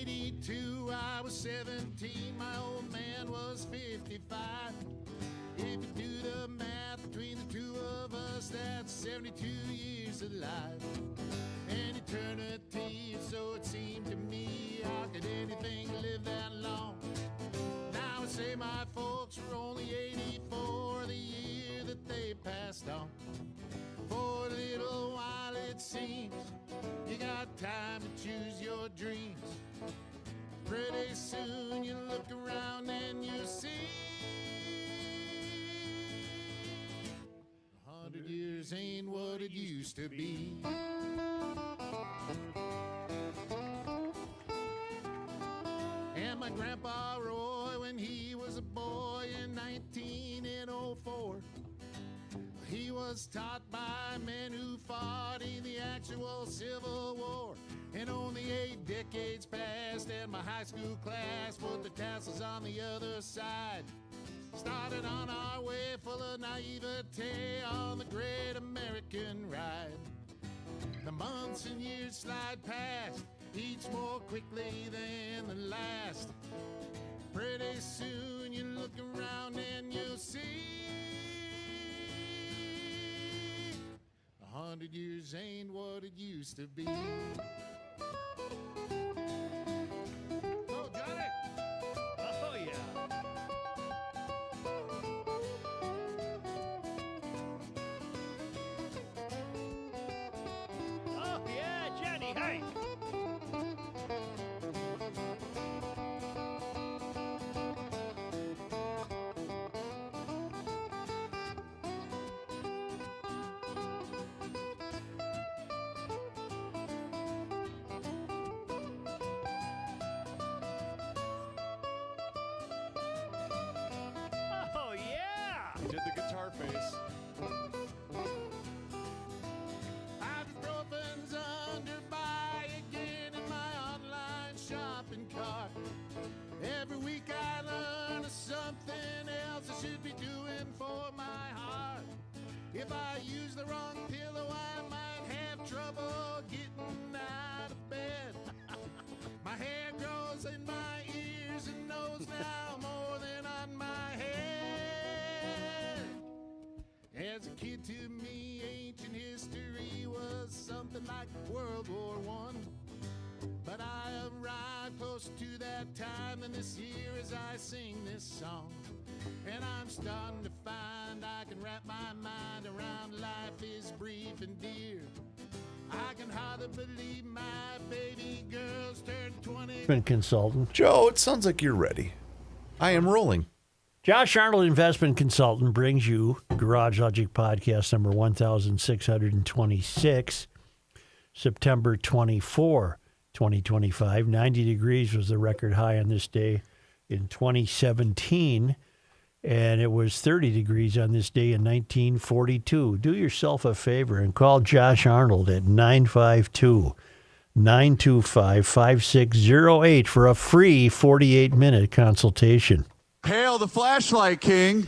82, I was 17, my old man was 55. If you do the math between the two of us, that's 72 years of life. An eternity, so it seemed to me. How could anything live that long? Now I say my folks were only 84 the year that they passed on. For a little while it seems you got time to choose your dreams. Pretty soon you look around and you see 100 years ain't what it used to be. And my grandpa Roy, when he was a boy in 1904, he was taught by men who fought in the actual Civil War. And only 8 decades passed and my high school class put the tassels on the other side. Started on our way full of naivete on the great American ride. The months and years slide past, each more quickly than the last. Pretty soon you look around and you'll see 100 years ain't what it used to be. Oh, Johnny! Oh, yeah. Oh, yeah, Johnny, hey! Oh, yeah! He did the guitar face. Ibuprofen's under buy again in my online shopping cart. Every week I learn of something else I should be doing for my heart. If I use the wrong pillow, I might have trouble getting out of bed. My hair grows in my ears and nose now more than on my head. As a kid, to me, ancient history was something like World War I. But I arrived close to that time and this year as I sing this song. And I'm starting to find I can wrap my mind around life is brief and dear. I can hardly believe my baby girl's turned 20. Consultant. Joe, it sounds like you're ready. I am rolling. Josh Arnold, investment consultant, brings you Garage Logic podcast number 1626, September 24, 2025. 90 degrees was the record high on this day in 2017, and it was 30 degrees on this day in 1942. Do yourself a favor and call Josh Arnold at 952-925-5608 for a free 48-minute consultation. Hail the flashlight king.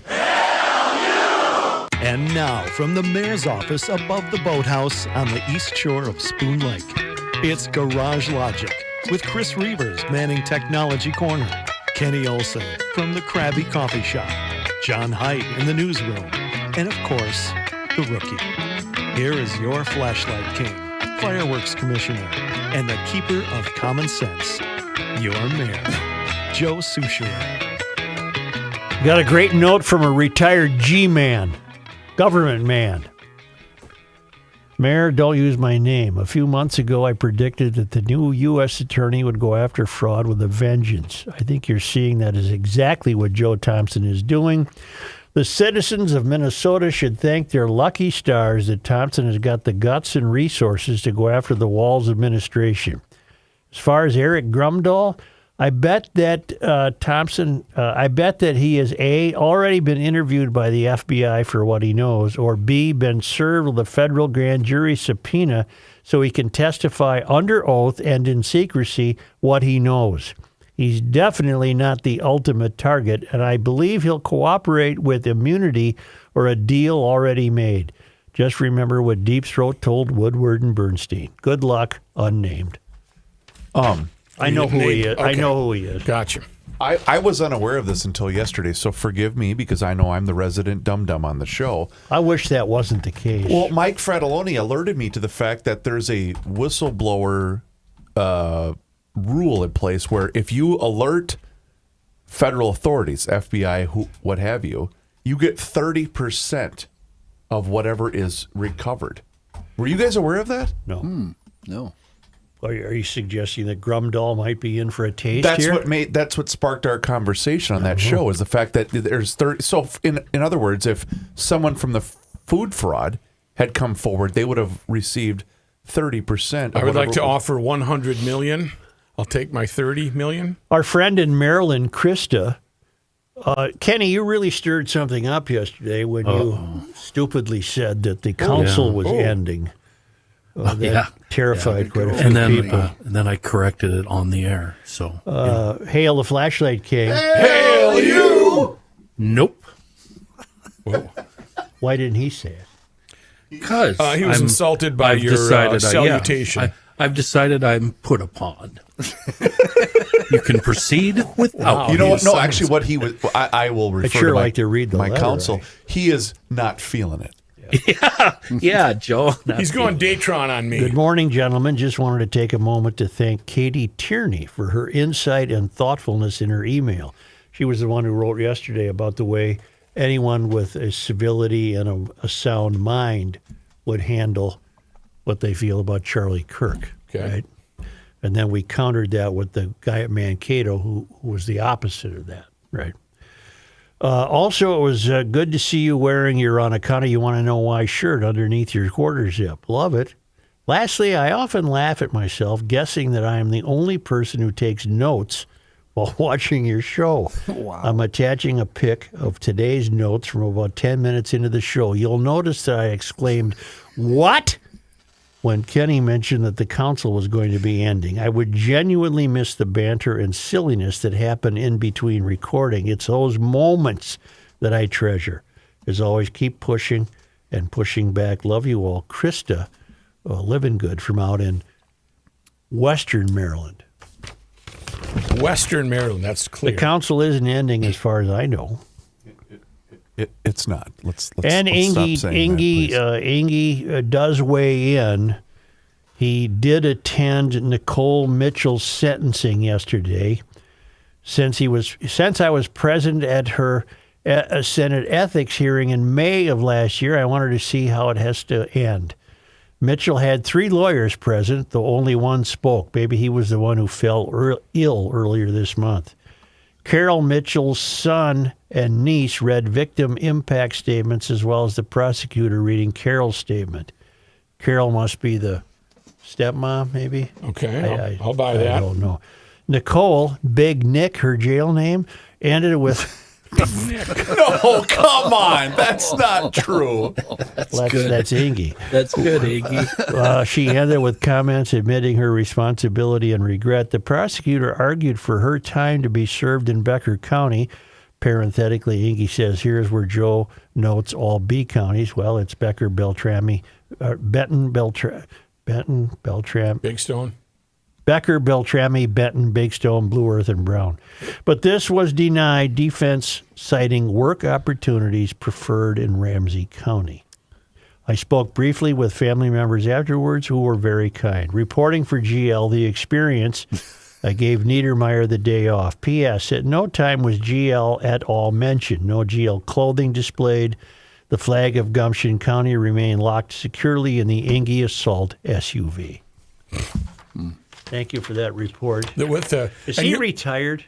And now, from the mayor's office above the boathouse on the east shore of Spoon Lake, it's Garage Logic with Chris Reavers manning Technology Corner, Kenny Olson from the Krabby Coffee Shop, John Haidt in the newsroom, and of course, the rookie. Here is your flashlight king, fireworks commissioner, and the keeper of common sense, your mayor, Joe Souchere. Got a great note from a retired G-man, government man. Mayor, don't use my name. A few months ago, I predicted that the new U.S. attorney would go after fraud with a vengeance. I think you're seeing that is exactly what Joe Thompson is doing. The citizens of Minnesota should thank their lucky stars that Thompson has got the guts and resources to go after the Walz administration. As far as Eric Grumdahl, I bet that I bet that he has A, already been interviewed by the FBI for what he knows, or B, been served with a federal grand jury subpoena so he can testify under oath and in secrecy what he knows. He's definitely not the ultimate target, and I believe he'll cooperate with immunity or a deal already made. Just remember what Deep Throat told Woodward and Bernstein. Good luck, unnamed. I know who he is. I Okay. know who he is. Gotcha. I was unaware of this until yesterday, so forgive me because I know I'm the resident dum-dum on the show. I wish that wasn't the case. Well, Mike Fratelloni alerted me to the fact that there's a whistleblower rule in place where if you alert federal authorities, FBI, what have you, you get 30% of whatever is recovered. Were you guys aware of that? No. No. Are you suggesting that Grumdahl might be in for a taste That's here? that's what sparked our conversation on that show is the fact that there's 30. So in other words, if someone from the food fraud had come forward, they would have received 30%. I would like to offer $100 million. I'll take my $30 million. Our friend in Maryland, Krista, Kenny, you really stirred something up yesterday when you stupidly said that the council was ending. That terrified quite a few people. And then I corrected it on the air. So Hail the Flashlight King. Hail you! nope, Why didn't he say it? because He was insulted by your salutation. I've decided I'm put upon. You can proceed without. You know me. what? No, actually, what he was. I will refer sure to my, like to read the my letter, counsel. right? He is not feeling it. Yeah, Joe. He's going Datron on me. Good morning, gentlemen. Just wanted to take a moment to thank Katie Tierney for her insight and thoughtfulness in her email. She was the one who wrote yesterday about the way anyone with a civility and a sound mind would handle what they feel about Charlie Kirk. Okay. Right? And then we countered that with the guy at Mankato who was the opposite of that. Right. Also, it was good to see you wearing your On Account of You Want to Know Why shirt underneath your quarter zip. Love it. Lastly, I often laugh at myself guessing that I am the only person who takes notes while watching your show. Wow. I'm attaching a pic of today's notes from about 10 minutes into the show. You'll notice that I exclaimed, "What?" when Kenny mentioned that the council was going to be ending. I would genuinely miss the banter and silliness that happen in between recording. It's those moments that I treasure. As always, keep pushing and pushing back. Love you all. Krista, living good from out in Western Maryland. Western Maryland, that's clear. The council isn't ending as far as I know. It's not. Let's And stop saying that, Ingy does weigh in. He did attend Nicole Mitchell's sentencing yesterday. Since I was present at her Senate ethics hearing in May of last year, I wanted to see how it has to end. Mitchell had 3 lawyers present, though only one spoke. Maybe he was the one who fell ill earlier this month. Carol Mitchell's son and niece read victim impact statements as well as the prosecutor reading Carol's statement. Carol must be the stepmom, maybe? Okay, I'll buy I that. don't know. Nicole, Big Nick, her jail name, ended with... No, come on. That's not true. That's Ingy. That's good, Iggy. She ended with comments admitting her responsibility and regret. The prosecutor argued for her time to be served in Becker County. Parenthetically, Ingy says, here's where Joe notes all B counties. Well, it's Becker, Beltrami, Benton, Beltram, Big Stone. Becker, Beltrami, Benton, Big Stone, Blue Earth, and Brown. But this was denied, defense citing work opportunities preferred in Ramsey County. I spoke briefly with family members afterwards who were very kind. Reporting for GL, The Experience, I gave Niedermeyer the day off. P.S. At no time was GL at all mentioned. No GL clothing displayed. The flag of Gumption County remained locked securely in the Ingy Assault SUV. Thank you for that report. Is he retired?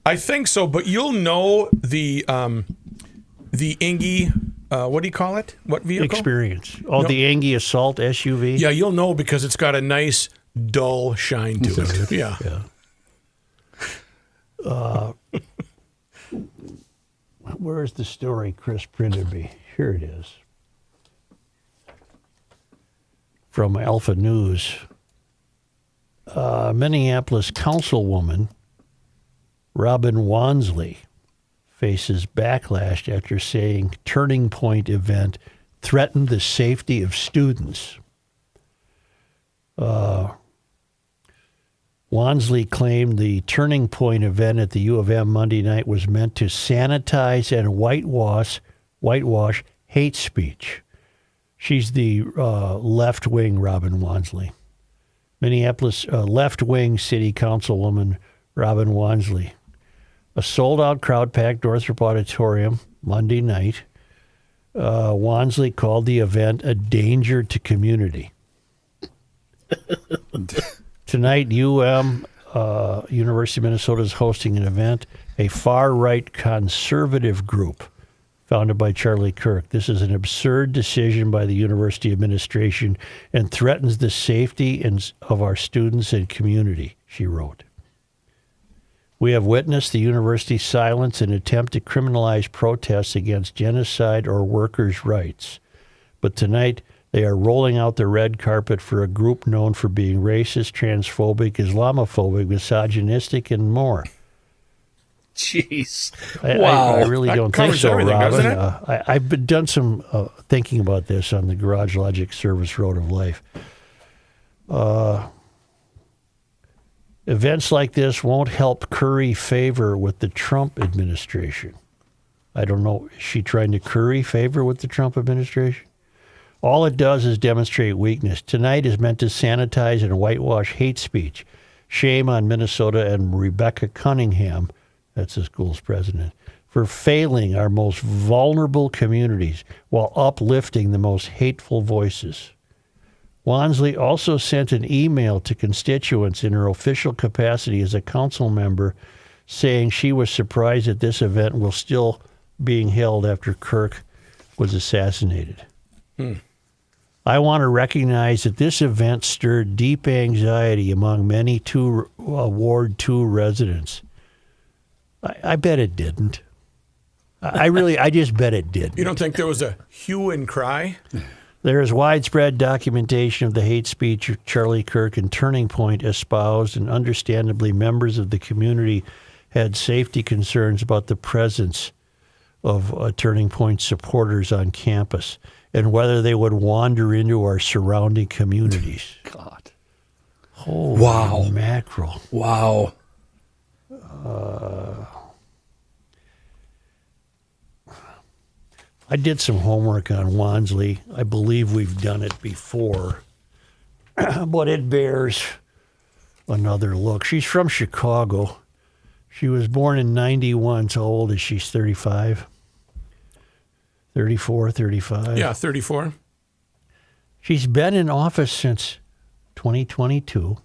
I think so, but you'll know the Ingy, what do you call it? What vehicle? Experience. Oh, no. The Ingy Assault SUV? Yeah, you'll know because it's got a nice, dull shine to it. Yeah. Where's the story Chris printed me? Here it is. From Alpha News. Minneapolis Councilwoman Robin Wanssley faces backlash after saying Turning Point event threatened the safety of students. Wanssley claimed the Turning Point event at the U of M Monday night was meant to sanitize and whitewash hate speech. She's the left-wing Robin Wanssley. Minneapolis left-wing city councilwoman Robin Wanssley. A sold-out crowd packed Northrop Auditorium Monday night. Wanssley called the event a danger to community. Tonight, University of Minnesota is hosting an event, a far-right conservative group founded by Charlie Kirk. This is an absurd decision by the university administration and threatens the safety of our students and community, she wrote. We have witnessed the university silence an attempt to criminalize protests against genocide or workers' rights. But tonight, they are rolling out the red carpet for a group known for being racist, transphobic, Islamophobic, misogynistic, and more. Jeez. Wow. I really don't think so, everything, Robin. doesn't it? I've done some thinking about this on the Garage Logic Service Road of Life. Events like this won't help curry favor with the Trump administration. I don't know. Is she trying to curry favor with the Trump administration? All it does is demonstrate weakness. Tonight is meant to sanitize and whitewash hate speech. Shame on Minnesota and Rebecca Cunningham, that's the school's president, for failing our most vulnerable communities while uplifting the most hateful voices. Wanssley also sent an email to constituents in her official capacity as a council member saying she was surprised that this event was still being held after Kirk was assassinated. I want to recognize that this event stirred deep anxiety among many Ward 2 residents. I bet it didn't. I just bet it did. You don't think there was a hue and cry? There is widespread documentation of the hate speech Charlie Kirk and Turning Point espoused, and understandably, members of the community had safety concerns about the presence of Turning Point supporters on campus and whether they would wander into our surrounding communities. God. Holy Wow. mackerel. Wow. I did some homework on Wanssley. I believe we've done it before, but it bears another look. She's from Chicago. She was born in 91. So how old is she? She's 35? 34, 35? Yeah, 34. She's been in office since 2022.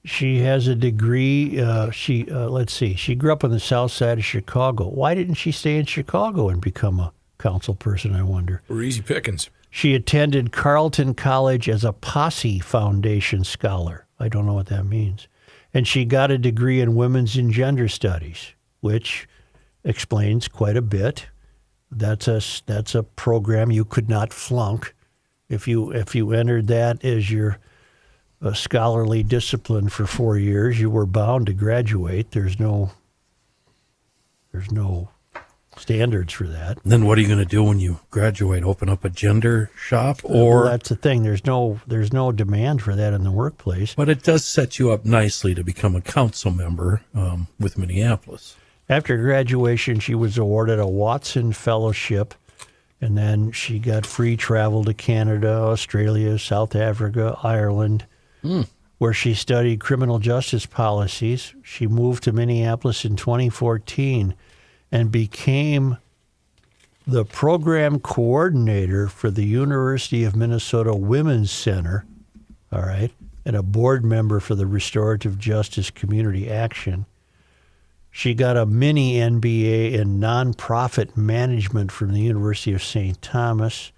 She has a degree. Let's see. She grew up on the south side of Chicago. Why didn't she stay in Chicago and become a council person, I wonder? We're easy pickings. She attended Carleton College as a Posse Foundation scholar. I don't know what that means. And she got a degree in women's and gender studies, which explains quite a bit. That's a program you could not flunk. If you entered that as your scholarly discipline for 4 years, you were bound to graduate. There's no standards for that. Then what are you going to do when you graduate? Open up a gender shop? Or Well, that's the thing. There's no demand for that in the workplace. But it does set you up nicely to become a council member with Minneapolis. After graduation, she was awarded a Watson Fellowship, and then she got free travel to Canada, Australia, South Africa, Ireland, where she studied criminal justice policies. She moved to Minneapolis in 2014 and became the program coordinator for the University of Minnesota Women's Center, all right, and a board member for the Restorative Justice Community Action. She got a mini MBA in nonprofit management from the University of St. Thomas.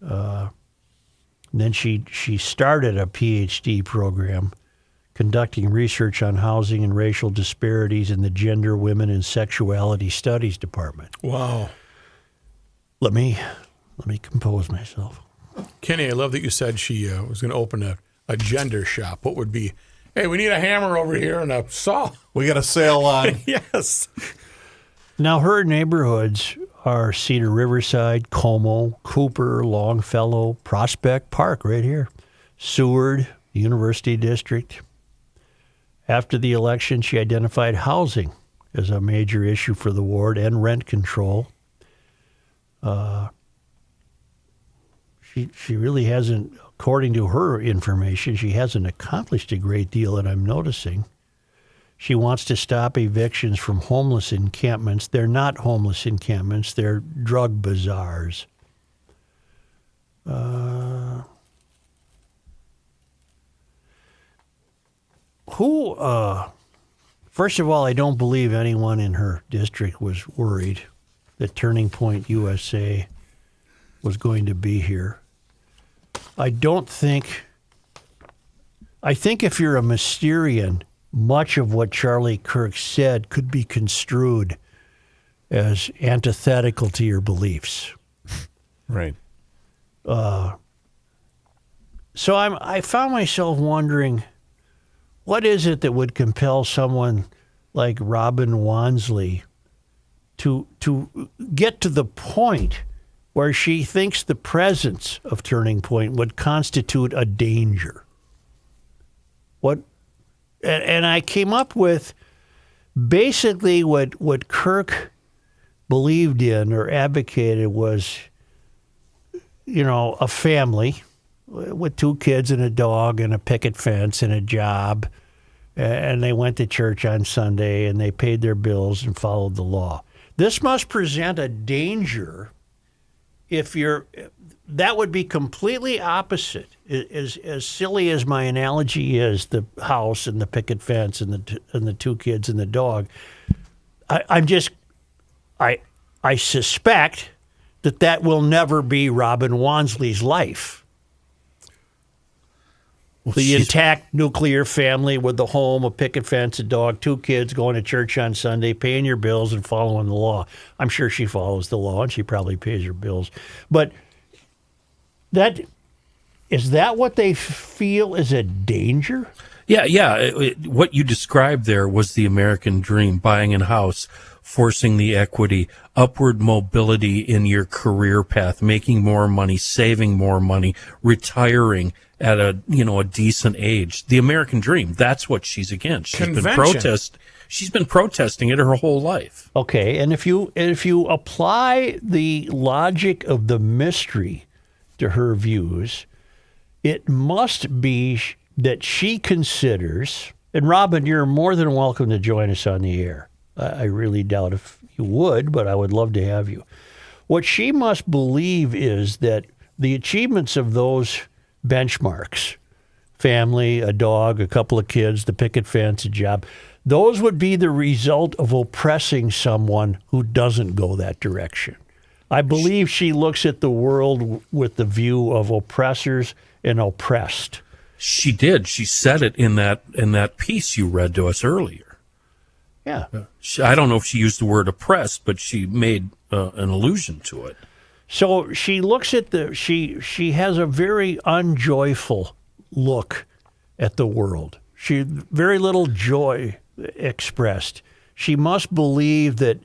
Then she started a PhD program conducting research on housing and racial disparities in the Gender, Women, and Sexuality Studies Department. Wow. Let me compose myself. Kenny, I love that you said she was going to open a gender shop. What would be, hey, we need a hammer over here and a saw. We got a sale on. Yes. Now, her neighborhoods are Cedar Riverside, Como, Cooper, Longfellow, Prospect Park right here, Seward, University District. After the election, she identified housing as a major issue for the ward and rent control. She really hasn't, according to her information, she hasn't accomplished a great deal that I'm noticing. She wants to stop evictions from homeless encampments. They're not homeless encampments. They're drug bazaars. First of all, I don't believe anyone in her district was worried that Turning Point USA was going to be here. I think if you're a Mysterian, much of what Charlie Kirk said could be construed as antithetical to your beliefs. Right. So I found myself wondering, what is it that would compel someone like Robin Wanssley to get to the point where she thinks the presence of Turning Point would constitute a danger? And I came up with basically what Kirk believed in or advocated was, a family with 2 kids and a dog and a picket fence and a job, and they went to church on Sunday and they paid their bills and followed the law. This must present a danger that would be completely opposite. As silly as my analogy is, the house and the picket fence and the 2 kids and the dog, I suspect that will never be Robin Wanssley's life. Well, The intact nuclear family with the home, a picket fence, a dog, 2 kids, going to church on Sunday, paying your bills and following the law. I'm sure she follows the law and she probably pays her bills. But is that what they feel is a danger? Yeah. What you described there was the American dream: buying a house, forcing the equity, upward mobility in your career path, making more money, saving more money, retiring at a decent age. The American dream. That's what she's against. She's been protesting it her whole life. Okay, and if you apply the logic of the mystery to her views, it must be that she considers, and Robin, you're more than welcome to join us on the air. I really doubt if you would, but I would love to have you. What she must believe is that the achievements of those benchmarks, family, a dog, a couple of kids, the picket fence, a job, those would be the result of oppressing someone who doesn't go that direction. I believe she looks at the world with the view of oppressors and oppressed. She did. She said it in that piece you read to us earlier. Yeah. I don't know if she used the word oppressed, but she made an allusion to it. So she looks at she has a very unjoyful look at the world. She very little joy expressed. She must believe that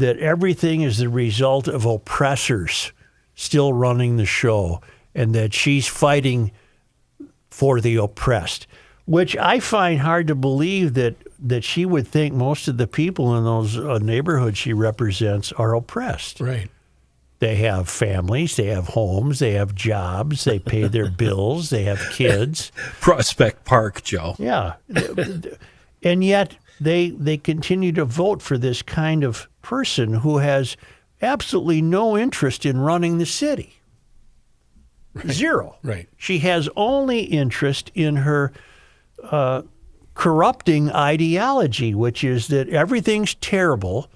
everything is the result of oppressors still running the show, and that she's fighting for the oppressed, which I find hard to believe that she would think most of the people in those neighborhoods she represents are oppressed. Right. They have families, they have homes, they have jobs, they pay their bills, they have kids. Prospect Park, Joe. Yeah. And yet they continue to vote for this kind of person who has absolutely no interest in running the city. Right. Zero. Right. She has only interest in her corrupting ideology, which is that everything's terrible.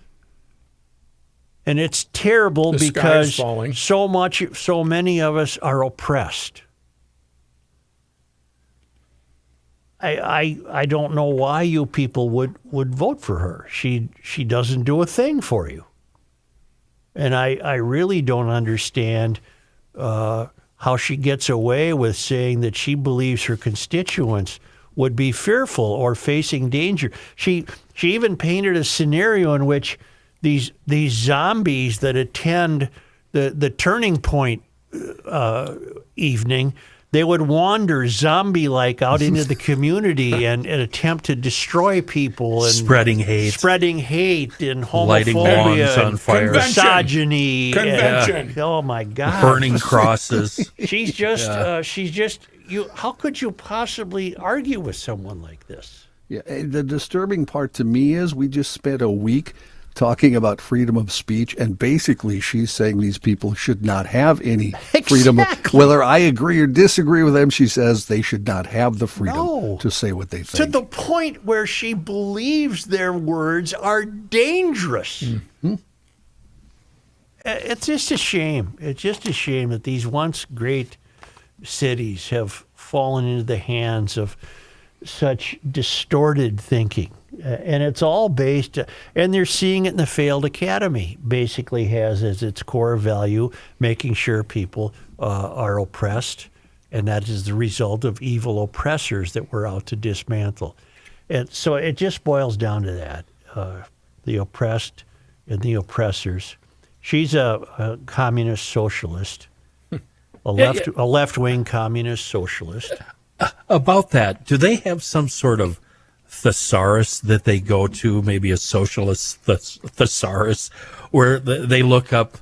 And it's terrible The sky is because falling. so many of us are oppressed. I don't know why you people would vote for her. She doesn't do a thing for you. And I really don't understand how she gets away with saying that she believes her constituents would be fearful or facing danger. She even painted a scenario in which these zombies that attend the Turning Point evening, They would wander zombie-like out into the community and attempt to destroy people and Spreading hate. And Lighting homophobia lawns on fire. Convention. misogyny. Convention. Oh my God! Burning crosses. She's just you. How could you possibly argue with someone like this? Yeah, the disturbing part to me is we just spent a week talking about freedom of speech, and basically she's saying these people should not have any freedom. Whether I agree or disagree with them, she says they should not have the freedom to say what they think. To the point where she believes their words are dangerous. Mm-hmm. It's just a shame. It's just a shame that these once great cities have fallen into the hands of such distorted thinking. And it's all based, and they're seeing it in the failed academy, basically has as its core value making sure people are oppressed, and that is the result of evil oppressors that we're out to dismantle. And so it just boils down to that, the oppressed and the oppressors. She's a communist socialist, a left-wing communist socialist. About that, do they have some sort of thesaurus that they go to, maybe a socialist thesaurus, where they look up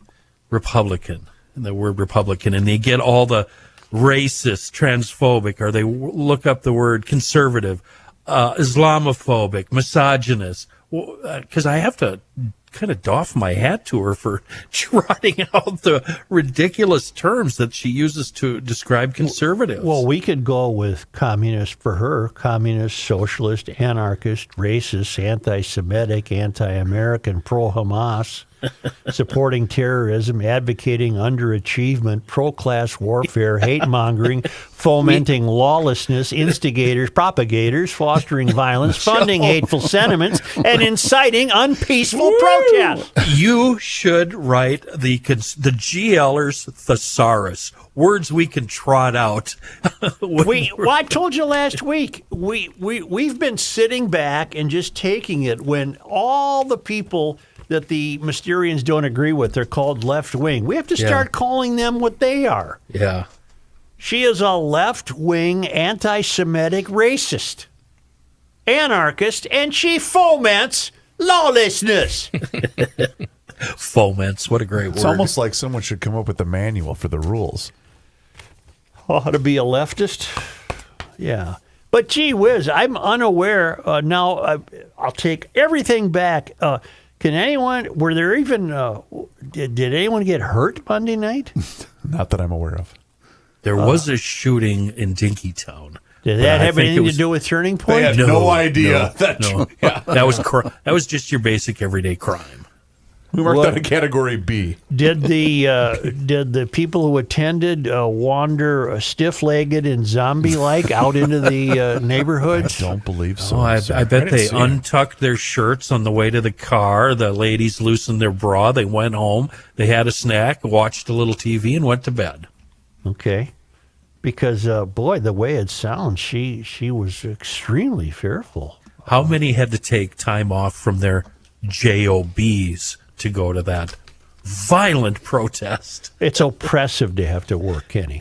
Republican, and the word Republican, and they get all the racist, transphobic, or they look up the word conservative, Islamophobic, misogynist, because I have to kind of doff my hat to her for trotting out the ridiculous terms that she uses to describe conservatives. Well, we could go with communist for her, communist, socialist, anarchist, racist, anti-Semitic, anti-American, pro-Hamas, supporting terrorism, advocating underachievement, pro-class warfare, hate-mongering, fomenting lawlessness, instigators, propagators, fostering violence, funding hateful sentiments, and inciting unpeaceful protest. You should write the GLers thesaurus, words we can trot out. I told you last week, we've been sitting back and just taking it when all the people that the Mysterians don't agree with, they're called left-wing. We have to start calling them what they are. Yeah. She is a left-wing, anti-Semitic racist, anarchist, and she foments lawlessness. Foments, what a great word. It's almost like someone should come up with a manual for the rules. How to be a leftist? Yeah. But gee whiz, I'm unaware. Now, I'll take everything back. Did anyone get hurt Monday night? Not that I'm aware of. There was a shooting in Dinkytown. Did that have anything to do with Turning Point? They had no idea. That was just your basic everyday crime. We marked that a category B. Did the people who attended wander stiff-legged and zombie-like out into the neighborhoods? I don't believe so. Oh, I bet they untucked their shirts on the way to the car. The ladies loosened their bra. They went home. They had a snack, watched a little TV, and went to bed. Okay. Because, boy, the way it sounds, she was extremely fearful. How many had to take time off from their JOBs to go to that violent protest? It's oppressive to have to work, Kenny.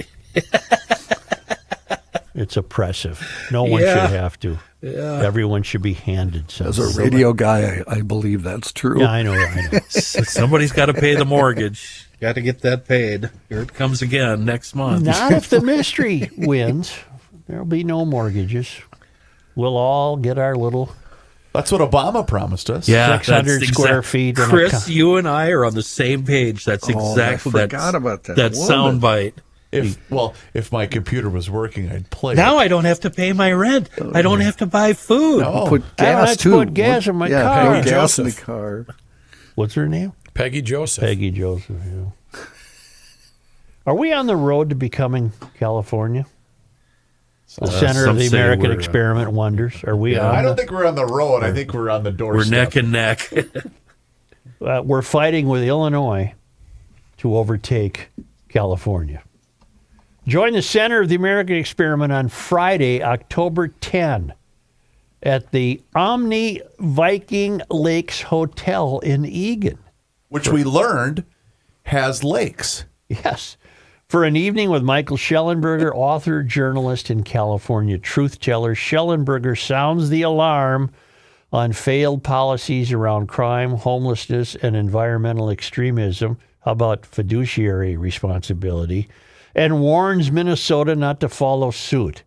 It's oppressive. No one should have to. Yeah. Everyone should be handed something. As a radio guy, I believe that's true. Yeah, I know. Somebody's got to pay the mortgage. Got to get that paid. Here it comes again next month. Not if the mystery wins. There'll be no mortgages. We'll all get our little... That's what Obama promised us. Yeah, 600 square feet. Chris, you and I are on the same page. That's exactly I forgot about that. That soundbite. If my computer was working, I'd play Now it. I don't have to pay my rent. I don't have to buy food. No. Put gas, too. Put gas in my car. Put gas in the car. What's her name? Peggy Joseph. Peggy Joseph, yeah. Are we on the road to becoming California? The center of the American experiment wonders. Are we on I don't think we're on the road. I think we're on the doorstep. We're neck and neck. We're fighting with Illinois to overtake California. Join the center of the American experiment on Friday, October 10, at the Omni Viking Lakes Hotel in Eagan. Which we learned has lakes. Yes. for an evening with Michael Schellenberger, author, journalist, and California truth teller. Schellenberger sounds the alarm on failed policies around crime, homelessness, and environmental extremism. How about fiduciary responsibility? And warns Minnesota not to follow suit.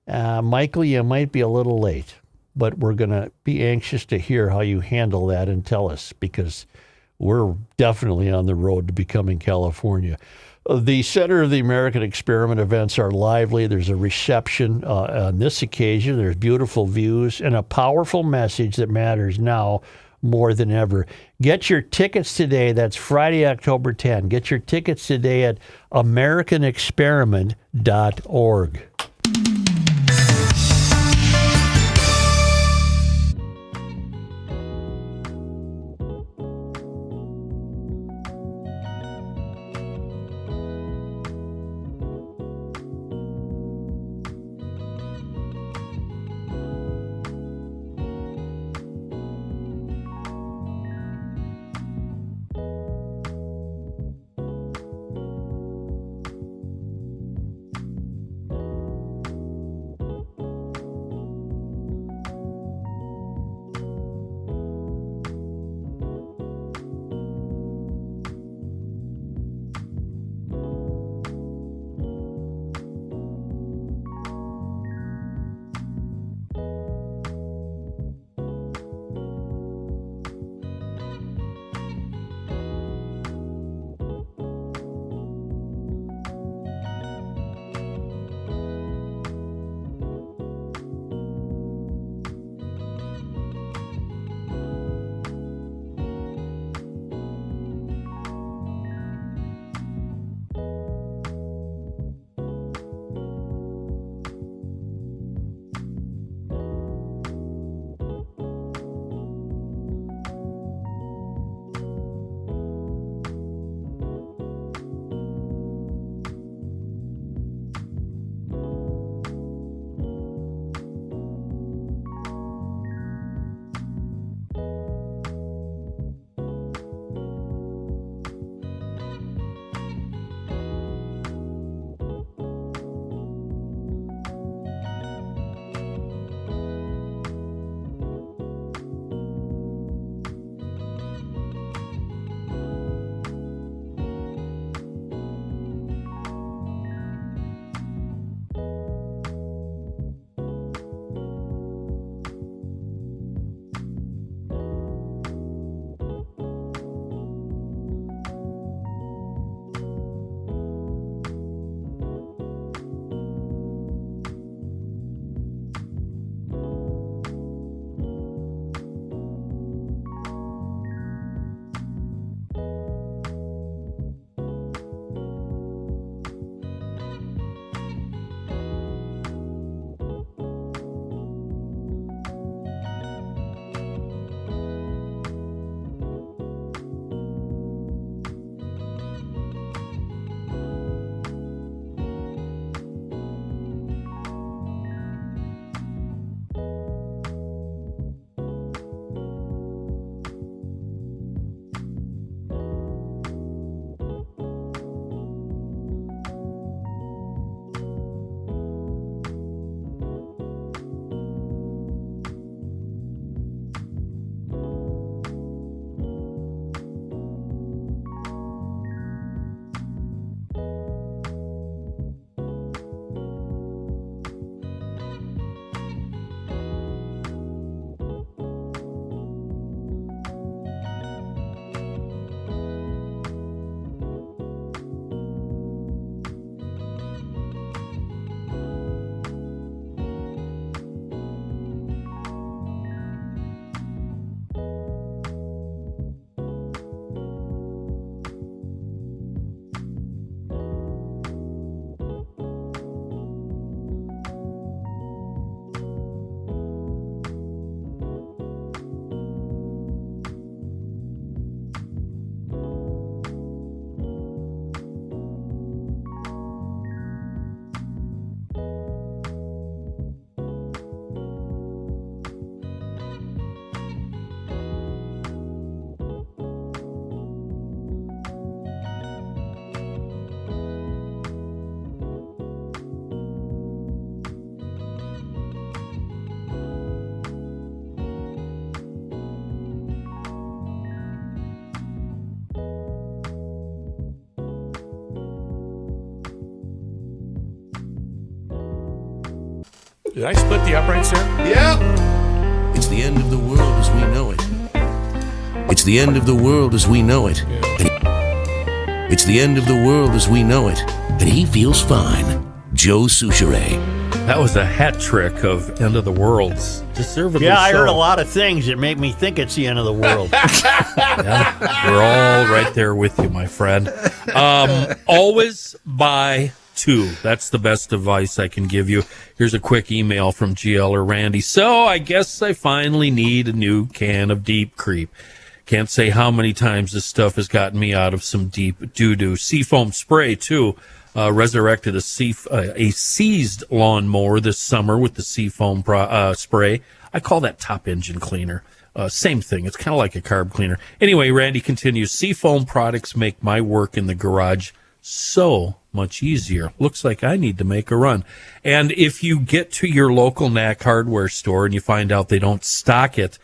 Michael, you might be a little late, but we're going to be anxious to hear how you handle that and tell us, because we're definitely on the road to becoming California. The Center of the American Experiment events are lively. There's a reception on this occasion. There's beautiful views and a powerful message that matters now more than ever. Get your tickets today. That's Friday, October 10. Get your tickets today at americanexperiment.org. Did I split the uprights there? Yeah. It's the end of the world as we know it. It's the end of the world as we know it. It's the end of the world as we know it. And he feels fine. Joe Souchere. That was a hat trick of end of the worlds. Deservedly Yeah, I heard a so. lot of things that make me think it's the end of the world. Yeah, we're all right there with you, my friend. Always buy two. That's the best advice I can give you. Here's a quick email from GL or Randy. So I guess I finally need a new can of Deep Creep. Can't say how many times this stuff has gotten me out of some deep doo-doo. Seafoam spray, too. Resurrected a seized lawnmower this summer with the Seafoam spray. I call that top engine cleaner. Same thing. It's kind of like a carb cleaner. Anyway, Randy continues. Seafoam products make my work in the garage so much easier. Looks like I need to make a run. And if you get to your local Knack hardware store and you find out they don't stock it,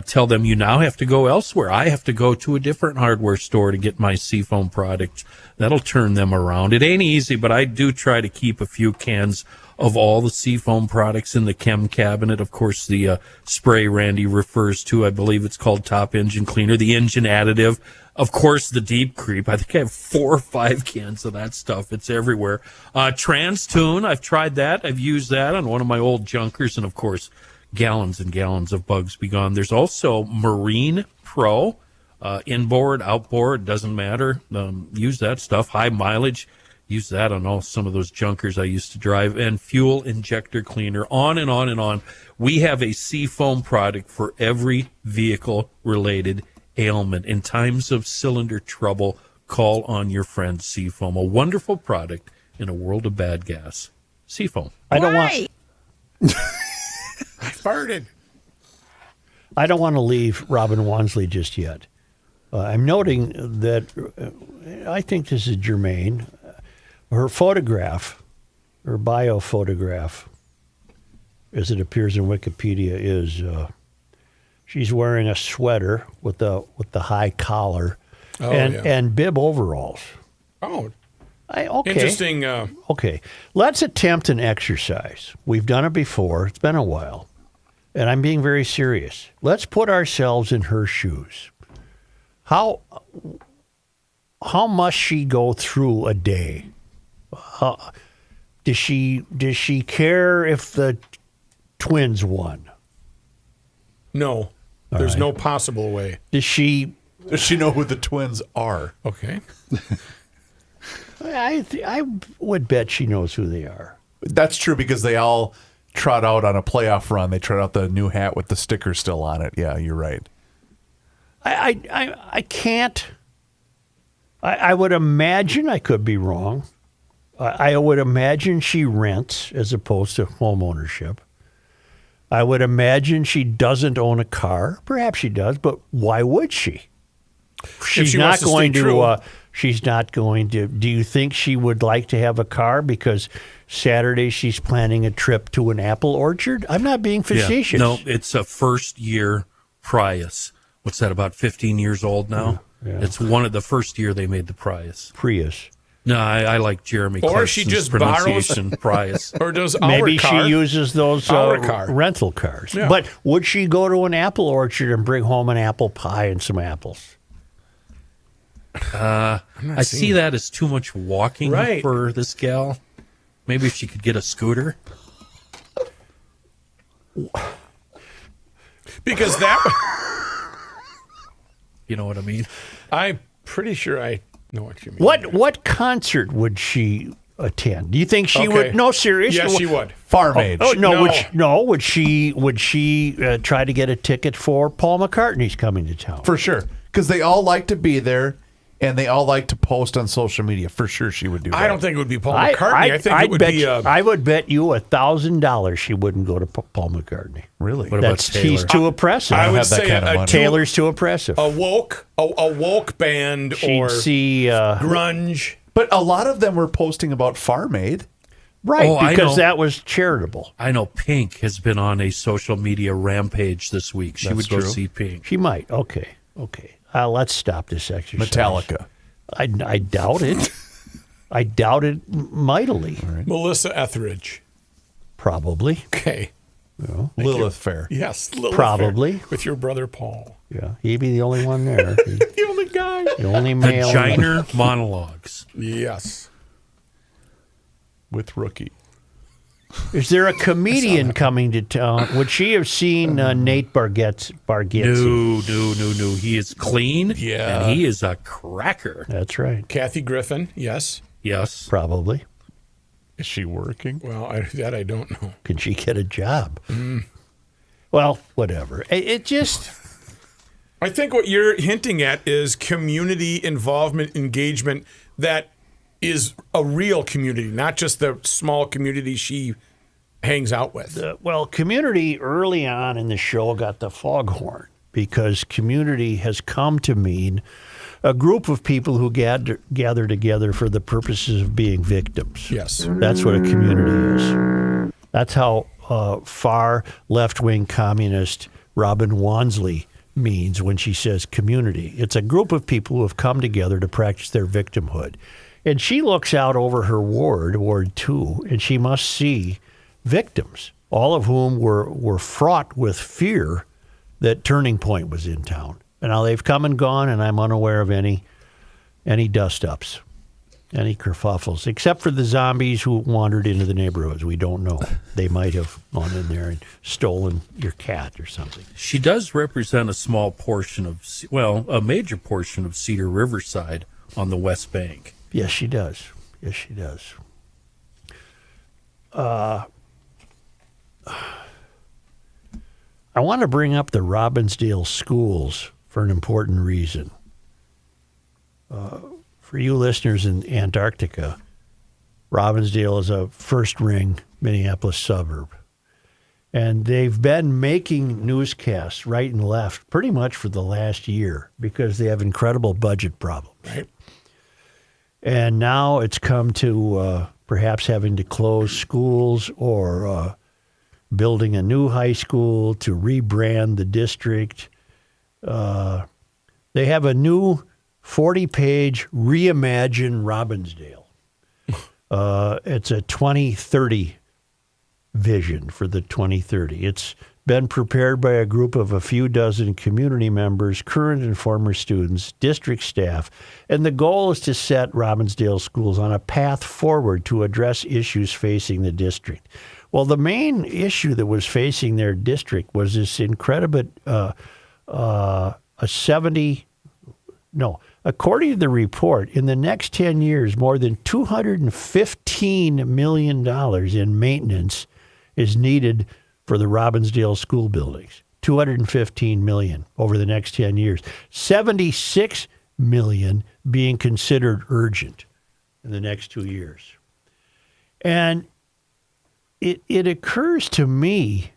tell them you now have to go elsewhere. I have to go to a different hardware store to get my Seafoam products. That'll turn them around. It ain't easy, but I do try to keep a few cans of all the Seafoam products in the chem cabinet. Of course, the spray Randy refers to, I believe it's called Top Engine Cleaner, the engine additive. Of course, the Deep Creep. I think I have 4 or 5 cans of that stuff. It's everywhere. TransTune, I've tried that. I've used that on one of my old junkers. And, of course, gallons and gallons of Bugs Be Gone. There's also Marine Pro, inboard, outboard, doesn't matter. Use that stuff. High mileage, use that on some of those junkers I used to drive. And fuel injector cleaner, on and on and on. We have a Seafoam product for every vehicle-related ailment. In times of cylinder trouble, call on your friend Seafoam. A wonderful product in a world of bad gas. Seafoam. I don't want. I farted. I don't want to leave Robin Wanssley just yet. I'm noting that I think this is germane. Her photograph, her bio photograph, as it appears in Wikipedia, is she's wearing a sweater with the high collar and bib overalls. Oh, Okay. interesting. Okay, let's attempt an exercise. We've done it before. It's been a while. And I'm being very serious. Let's put ourselves in her shoes. How must she go through a day? Does she care if the Twins won? No, there's no possible way. Does she know who the Twins are? Okay. I would bet she knows who they are. That's true because they all trot out on a playoff run. They trot out the new hat with the sticker still on it. Yeah, you're right. I can't. I would imagine, I could be wrong. I would imagine she rents as opposed to home ownership. I would imagine she doesn't own a car. Perhaps she does, but why would she? She's she not wants to going stay to. true. She's not going to. Do you think she would like to have a car because Saturday she's planning a trip to an apple orchard? I'm not being facetious. Yeah. No, it's a first-year Prius. What's that, about 15 years old now? Yeah. It's one of the first year they made the Prius. Prius. No, I like Jeremy Or she Clarkson's just borrows- pronunciation, Prius. Or does our Maybe car? she uses those Our car. rental cars. Yeah. But would she go to an apple orchard and bring home an apple pie and some apples? I see that as too much walking Right. for this gal. Maybe if she could get a scooter. Because that. You know what I mean? I'm pretty sure I know what you mean. What concert would she attend? Do you think she Okay. would? No, seriously. Yes, she would. Farm age. Oh no! No. Would she try to get a ticket for Paul McCartney's coming to town? For sure. Because they all like to be there and they all like to post on social media. For sure she would do that. I don't think it would be Paul McCartney. I think I'd it would bet be. I would bet you $1,000 she wouldn't go to Paul McCartney. Really? What about Taylor? He's too oppressive. I would have that say kind of money. Taylor's too oppressive. a woke band She'd or see grunge. But a lot of them were posting about Farm Aid. right Oh, I because know. that was charitable. I know Pink has been on a social media rampage this week. She That's would go true. see Pink. She might. Okay. Let's stop this exercise. Metallica. I doubt it. I doubt it mightily. Melissa Etheridge. Probably. Okay. Lilith Fair. Yes. Lilith Probably. Fair. With your brother Paul. Yeah, he'd be the only one there. The only guy. The only male. Vagina monologues. Yes. With Rookie. Is there a comedian coming to town? Would she have seen Nate Bargatze? No. He is clean. Yeah. And he is a cracker. That's right. Kathy Griffin. Yes. Yes. Probably. Is she working? Well, that I don't know. Can she get a job? Well, whatever. It just... I think what you're hinting at is community involvement, engagement that is a real community, not just the small community she hangs out with. Well, community early on in the show got the foghorn because community has come to mean a group of people who gather together for the purposes of being victims. Yes. That's what a community is. That's how far left-wing communist Robin Wanssley means when she says community. It's a group of people who have come together to practice their victimhood. And she looks out over her ward, Ward 2, and she must see victims, all of whom were fraught with fear that Turning Point was in town. And now they've come and gone, and I'm unaware of any dust-ups, any kerfuffles, except for the zombies who wandered into the neighborhoods. We don't know. They might have gone in there and stolen your cat or something. She does represent a small portion of, a major portion of Cedar Riverside on the West Bank. Yes, she does. Yes, she does. I want to bring up the Robbinsdale schools for an important reason. For you listeners in Antarctica, Robbinsdale is a first-ring Minneapolis suburb. And they've been making newscasts right and left pretty much for the last year because they have incredible budget problems. Right. And now it's come to perhaps having to close schools or building a new high school to rebrand the district. They have a new 40-page Reimagine Robbinsdale. It's a 2030 vision for the 2030. It's been prepared by a group of a few dozen community members, current and former students, district staff, and the goal is to set Robbinsdale schools on a path forward to address issues facing the district. Well, the main issue that was facing their district was this incredible according to the report, in the next 10 years, more than $215 million in maintenance is needed for the Robbinsdale school buildings. $215 million over the next 10 years. $76 million being considered urgent in the next 2 years. And it occurs to me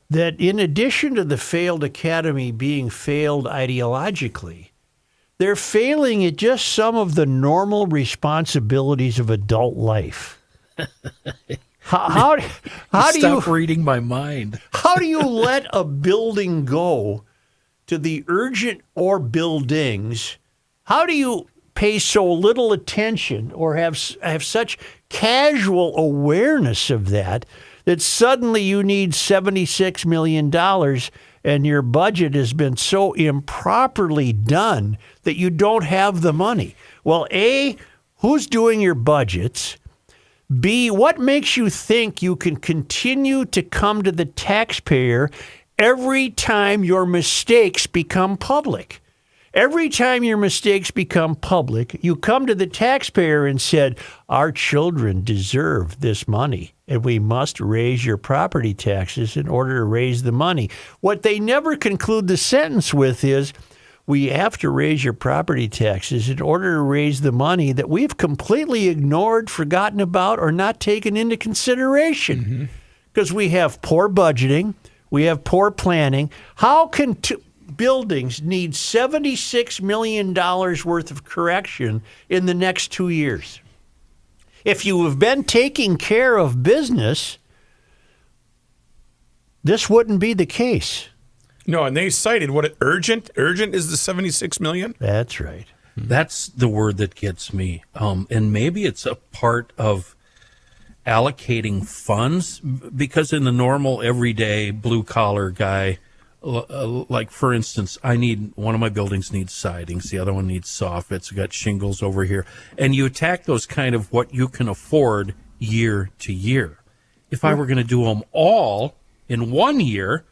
that in addition to the failed academy being failed ideologically, they're failing at just some of the normal responsibilities of adult life. How do Stop reading my mind. How do you let a building go to the urgent or buildings? How do you pay so little attention or have such casual awareness of that suddenly you need $76 million and your budget has been so improperly done that you don't have the money? Well, A, who's doing your budgets? B, what makes you think you can continue to come to the taxpayer every time your mistakes become public? Every time your mistakes become public, you come to the taxpayer and said, our children deserve this money, and we must raise your property taxes in order to raise the money. What they never conclude the sentence with is, we have to raise your property taxes in order to raise the money that we've completely ignored, forgotten about, or not taken into consideration. Because we have poor budgeting, we have poor planning. How can buildings need $76 million worth of correction in the next 2 years? If you have been taking care of business, this wouldn't be the case. No, and they cited urgent is the 76 million. That's right. That's the word that gets me. And maybe it's a part of allocating funds? Because in the normal, everyday, blue-collar guy, like, for instance, one of my buildings needs sidings, the other one needs soffits, we got shingles over here, and you attack those kind of what you can afford year to year. If I were going to do them all in 1 year,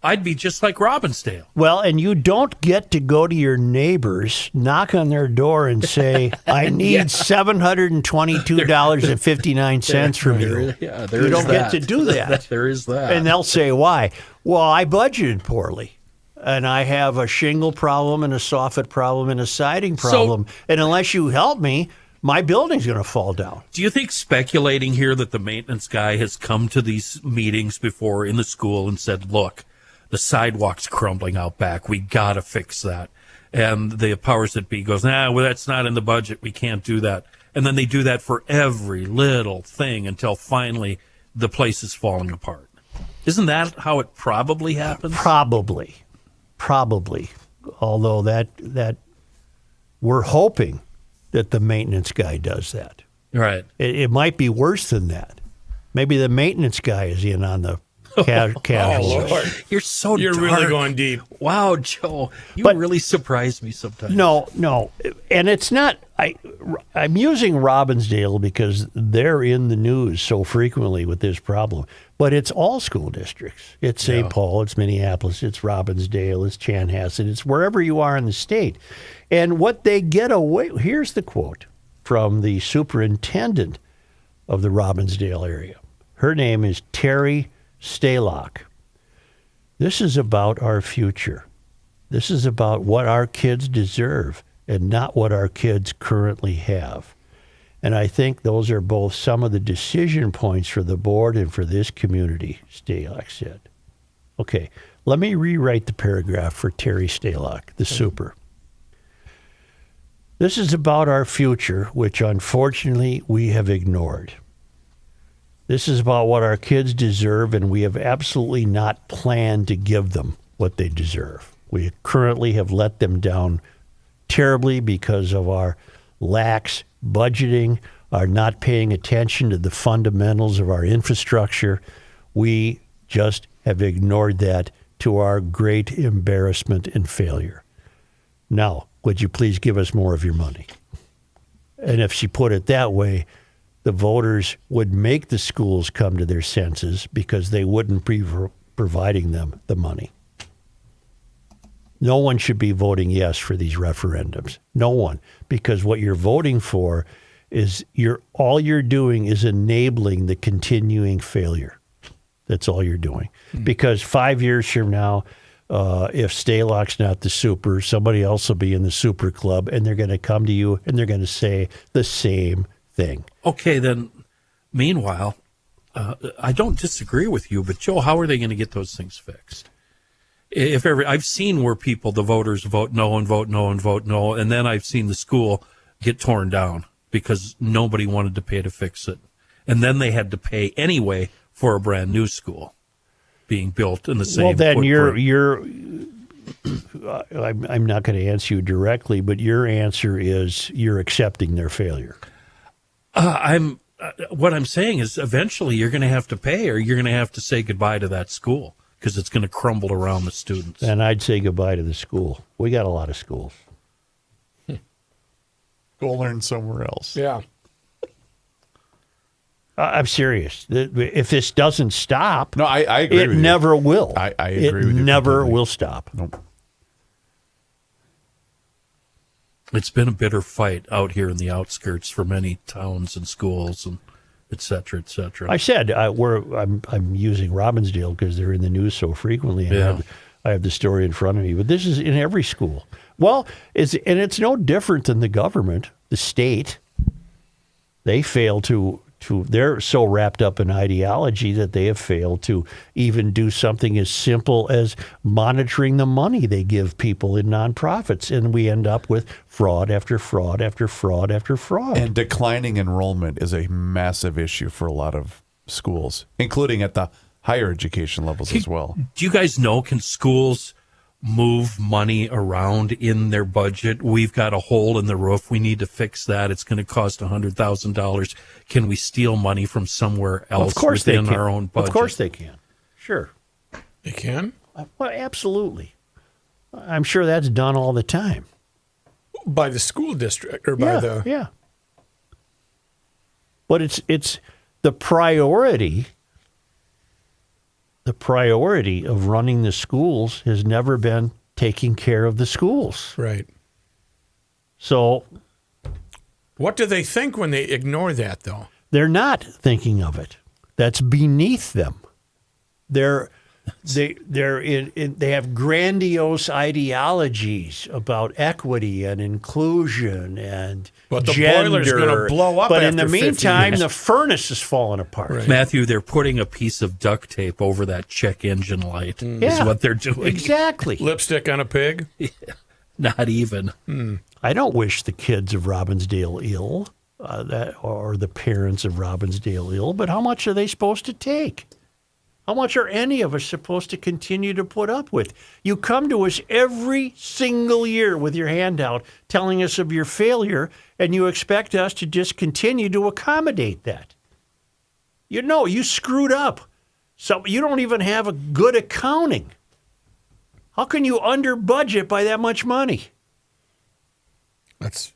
I'd be just like Robbinsdale. Well, and you don't get to go to your neighbors, knock on their door, and say, "I need $722.59 from you." Yeah, you don't get to do that. There is that. And they'll say, "Why?" Well, I budgeted poorly, and I have a shingle problem, and a soffit problem, and a siding problem, and unless you help me, my building's going to fall down. Do you think, speculating here, that the maintenance guy has come to these meetings before in the school and said, "Look, the sidewalk's crumbling out back. We got to fix that." And the powers that be goes, "Well, that's not in the budget. We can't do that." And then they do that for every little thing until finally the place is falling apart. Isn't that how it probably happens? Probably. Although that we're hoping that the maintenance guy does that. Right. It might be worse than that. Maybe the maintenance guy is in on the casual. Oh, Lord. You're so You're dark. really going deep. Wow, Joe. You really surprise me sometimes. No. And it's not, I'm using Robbinsdale because they're in the news so frequently with this problem. But it's all school districts. It's St. Paul, it's Minneapolis, it's Robbinsdale, it's Chanhassen, it's wherever you are in the state. And what they get away, here's the quote from the superintendent of the Robbinsdale area. Her name is Terry Staylock. This is about our future. This is about what our kids deserve and not what our kids currently have. And I think those are both some of the decision points for the board and for this community, Staylock said. Okay, let me rewrite the paragraph for Terry Staylock, the super. This is about our future, which unfortunately we have ignored. This is about what our kids deserve, and we have absolutely not planned to give them what they deserve. We currently have let them down terribly because of our lax budgeting, our not paying attention to the fundamentals of our infrastructure. We just have ignored that to our great embarrassment and failure. Now, would you please give us more of your money? And if she put it that way, the voters would make the schools come to their senses because they wouldn't be providing them the money. No one should be voting yes for these referendums. No one, because what you're voting for is all you're doing is enabling the continuing failure. That's all you're doing. Because 5 years from now, if Staylock's not the super, somebody else will be in the super club, and they're going to come to you and they're going to say the same thing. Okay, then, meanwhile, I don't disagree with you, but Joe, how are they going to get those things fixed? I've seen where the voters vote no and vote no and vote no, and then I've seen the school get torn down because nobody wanted to pay to fix it. And then they had to pay anyway for a brand new school being built in the same footprint. I'm not going to answer you directly, but your answer is you're accepting their failure. What I'm saying is eventually you're going to have to pay, or you're going to have to say goodbye to that school because it's going to crumble around the students. And I'd say goodbye to the school. We got a lot of schools. Go learn somewhere else. Yeah. I'm serious. If this doesn't stop, No, I agree with you. it never will. I agree with you. It never completely. will stop. Nope. It's been a bitter fight out here in the outskirts for many towns and schools and et cetera, et cetera. I said I'm using Robbinsdale because they're in the news so frequently, and Yeah. I have the story in front of me. But this is in every school. Well, it's no different than the government, the state. They fail to they're so wrapped up in ideology that they have failed to even do something as simple as monitoring the money they give people in nonprofits. And we end up with fraud after fraud after fraud after fraud. And declining enrollment is a massive issue for a lot of schools, including at the higher education levels as well. Do you guys know, can schools move money around in their budget. We've got a hole in the roof. We need to fix that. It's going to cost $100,000. Can we steal money from somewhere else Of course they within can. our own budget? Of course they can. Sure. They can? Well, absolutely. I'm sure that's done all the time. By the school district or by the... Yeah. But it's the priority. The priority of running the schools has never been taking care of the schools. Right. So What do they think when they ignore that, though? they're not thinking of it. That's beneath them. They have grandiose ideologies about equity and inclusion and But the gender. boiler's gonna blow up But in the after 50 meantime, years. the furnace is falling apart. Right. Matthew, they're putting a piece of duct tape over that check engine light is Yeah, what they're doing. Exactly. Lipstick on a pig? Not even. I don't wish the kids of Robbinsdale ill, or the parents of Robbinsdale ill, but how much are they supposed to take? How much are any of us supposed to continue to put up with? You come to us every single year with your hand out telling us of your failure, and you expect us to just continue to accommodate that. You know, you screwed up. So you don't even have a good accounting. How can you under budget by that much money? That's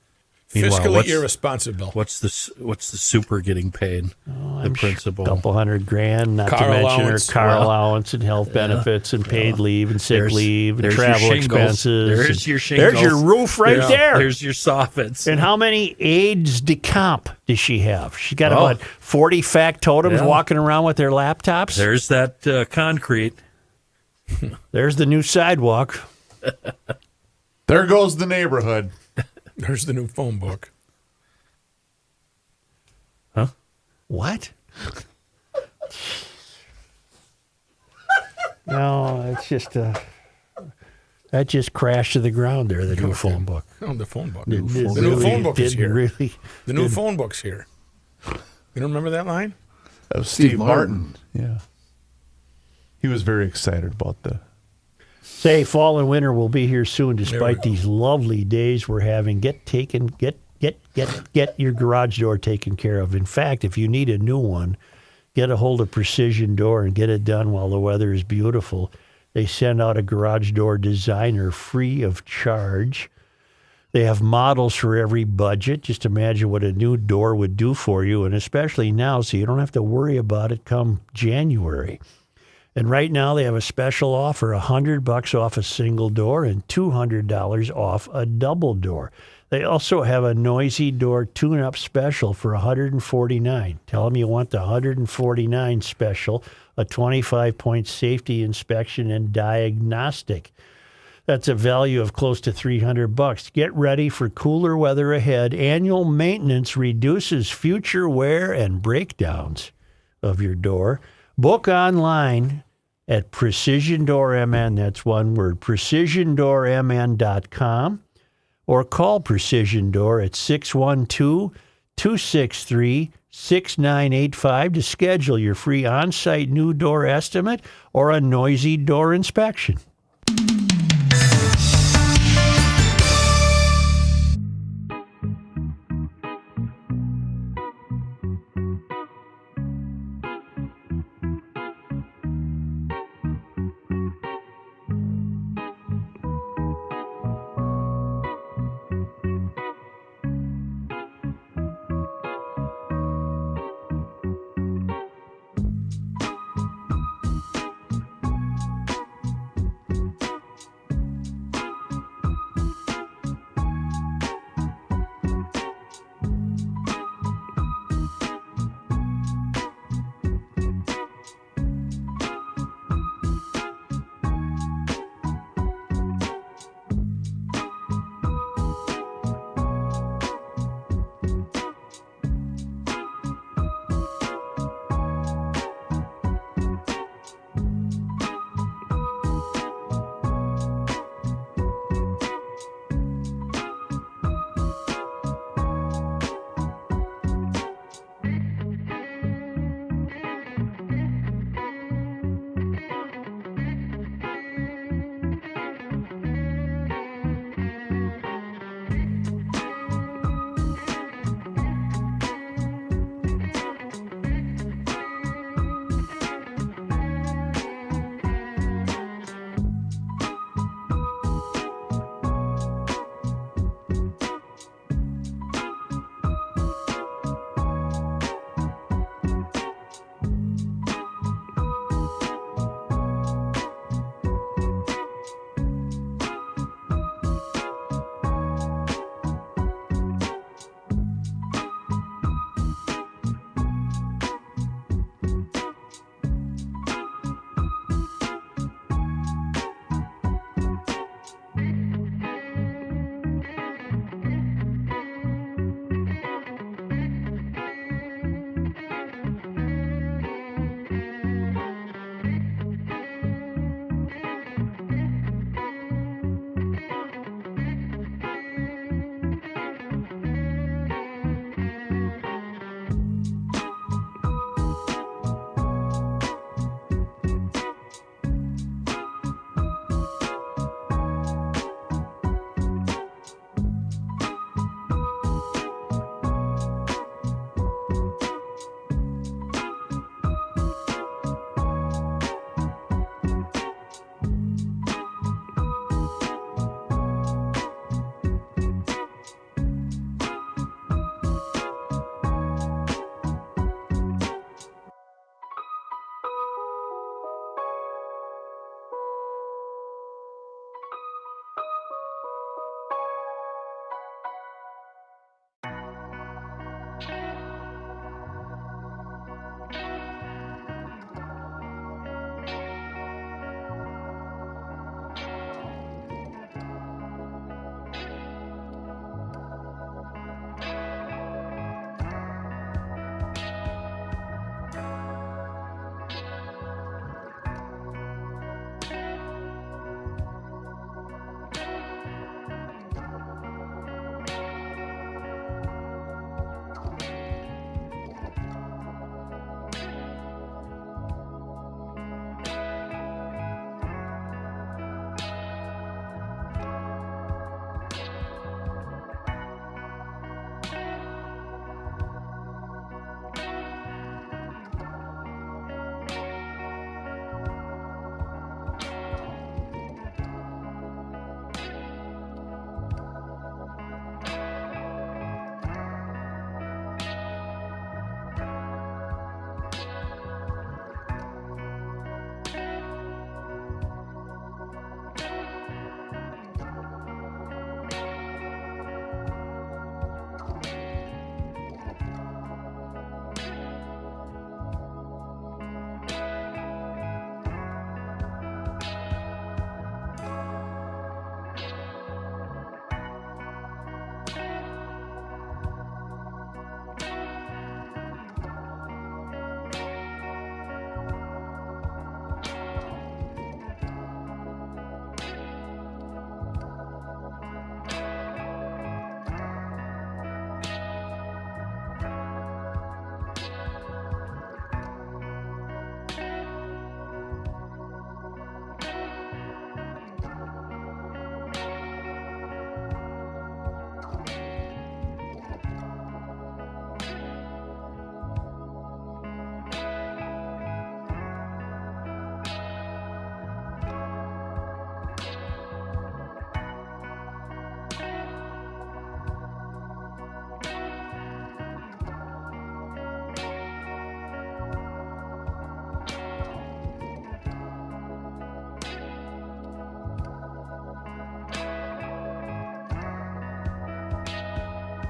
Meanwhile, fiscally what's- irresponsible. What's the super getting paid? The principal. Couple $100,000, not Car to mention allowance. her car Well, allowance and health benefits and paid leave and sick There's- leave and there's your travel shingles. expenses. There's your There's your shingles. roof right Yeah. there. There's your soffits. And how many aides de camp does she have? She's got Oh. about 40 factotums Yeah. walking around with their laptops. There's that concrete. There's the new sidewalk. There goes the neighborhood. There's the new phone book. What? No, it's just that just crashed to the ground there. The new phone book. Oh, the phone book. It The new really phone book is didn't here. really- The new phone book's here. You don't remember that line? Of Steve Martin. Yeah. He was very excited about the. Say, fall and winter will be here soon, we despite go. these lovely days we're having. Get your garage door taken care of. In fact, if you need a new one, get a hold of Precision Door and get it done while the weather is beautiful. They send out a garage door designer free of charge. They have models for every budget. Just imagine what a new door would do for you, and especially now, so you don't have to worry about it come January. And right now they have a special offer, $100 off a single door and $200 off a double door. They also have a noisy door tune-up special for $149. Tell them you want the $149 special, a 25-point safety inspection and diagnostic. That's a value of close to $300. Get ready for cooler weather ahead. Annual maintenance reduces future wear and breakdowns of your door. Book online at Precision Door MN. That's one word, precisiondoormn.com. Or call Precision Door at 612-263-6985 to schedule your free on-site new door estimate or a noisy door inspection.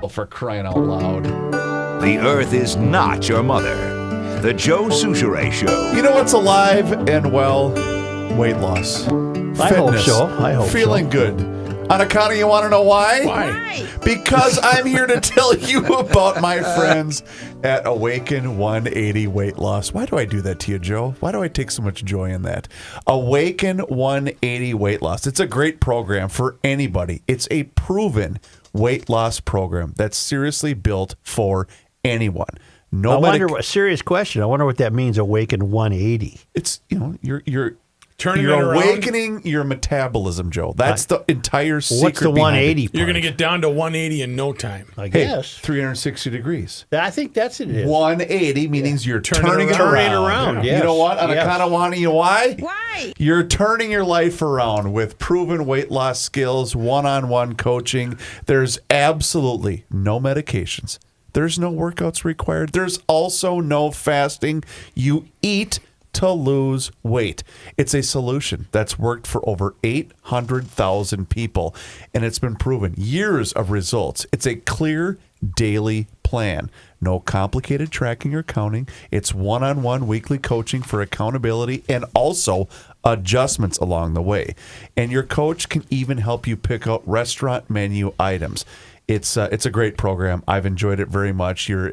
For crying out loud. The earth is not your mother. The Joe Souchere Show. You know what's alive and well? Weight loss. I hope Fitness. so. I hope Feeling so. good. On account of, you want to know why? Why? Because I'm here to tell you about my friends at Awaken 180 Weight Loss. Why do I do that to you, Joe? Why do I take so much joy in that? Awaken 180 Weight Loss. It's a great program for anybody. It's a proven weight loss program that's seriously built for anyone. I wonder what serious question. I wonder what that means. Awaken 180. It's you're Turning you're it around? awakening your metabolism, Joe. That's the entire secret. What's the behind 180? it. You're going to get down to 180 in no time. I Hey, guess. 360 degrees. I think that's it. 180 means you're turning it Turning around. around, You yes. know what? On Yes. account of wanting you, why? Why? You're turning your life around with proven weight loss skills, one-on-one coaching. There's absolutely no medications. There's no workouts required. There's also no fasting. You eat to lose weight. It's a solution that's worked for over 800,000 people, and it's been proven. Years of results. It's a clear daily plan. No complicated tracking or counting. It's one-on-one weekly coaching for accountability and also adjustments along the way. And your coach can even help you pick out restaurant menu items. It's a great program. I've enjoyed it very much. Your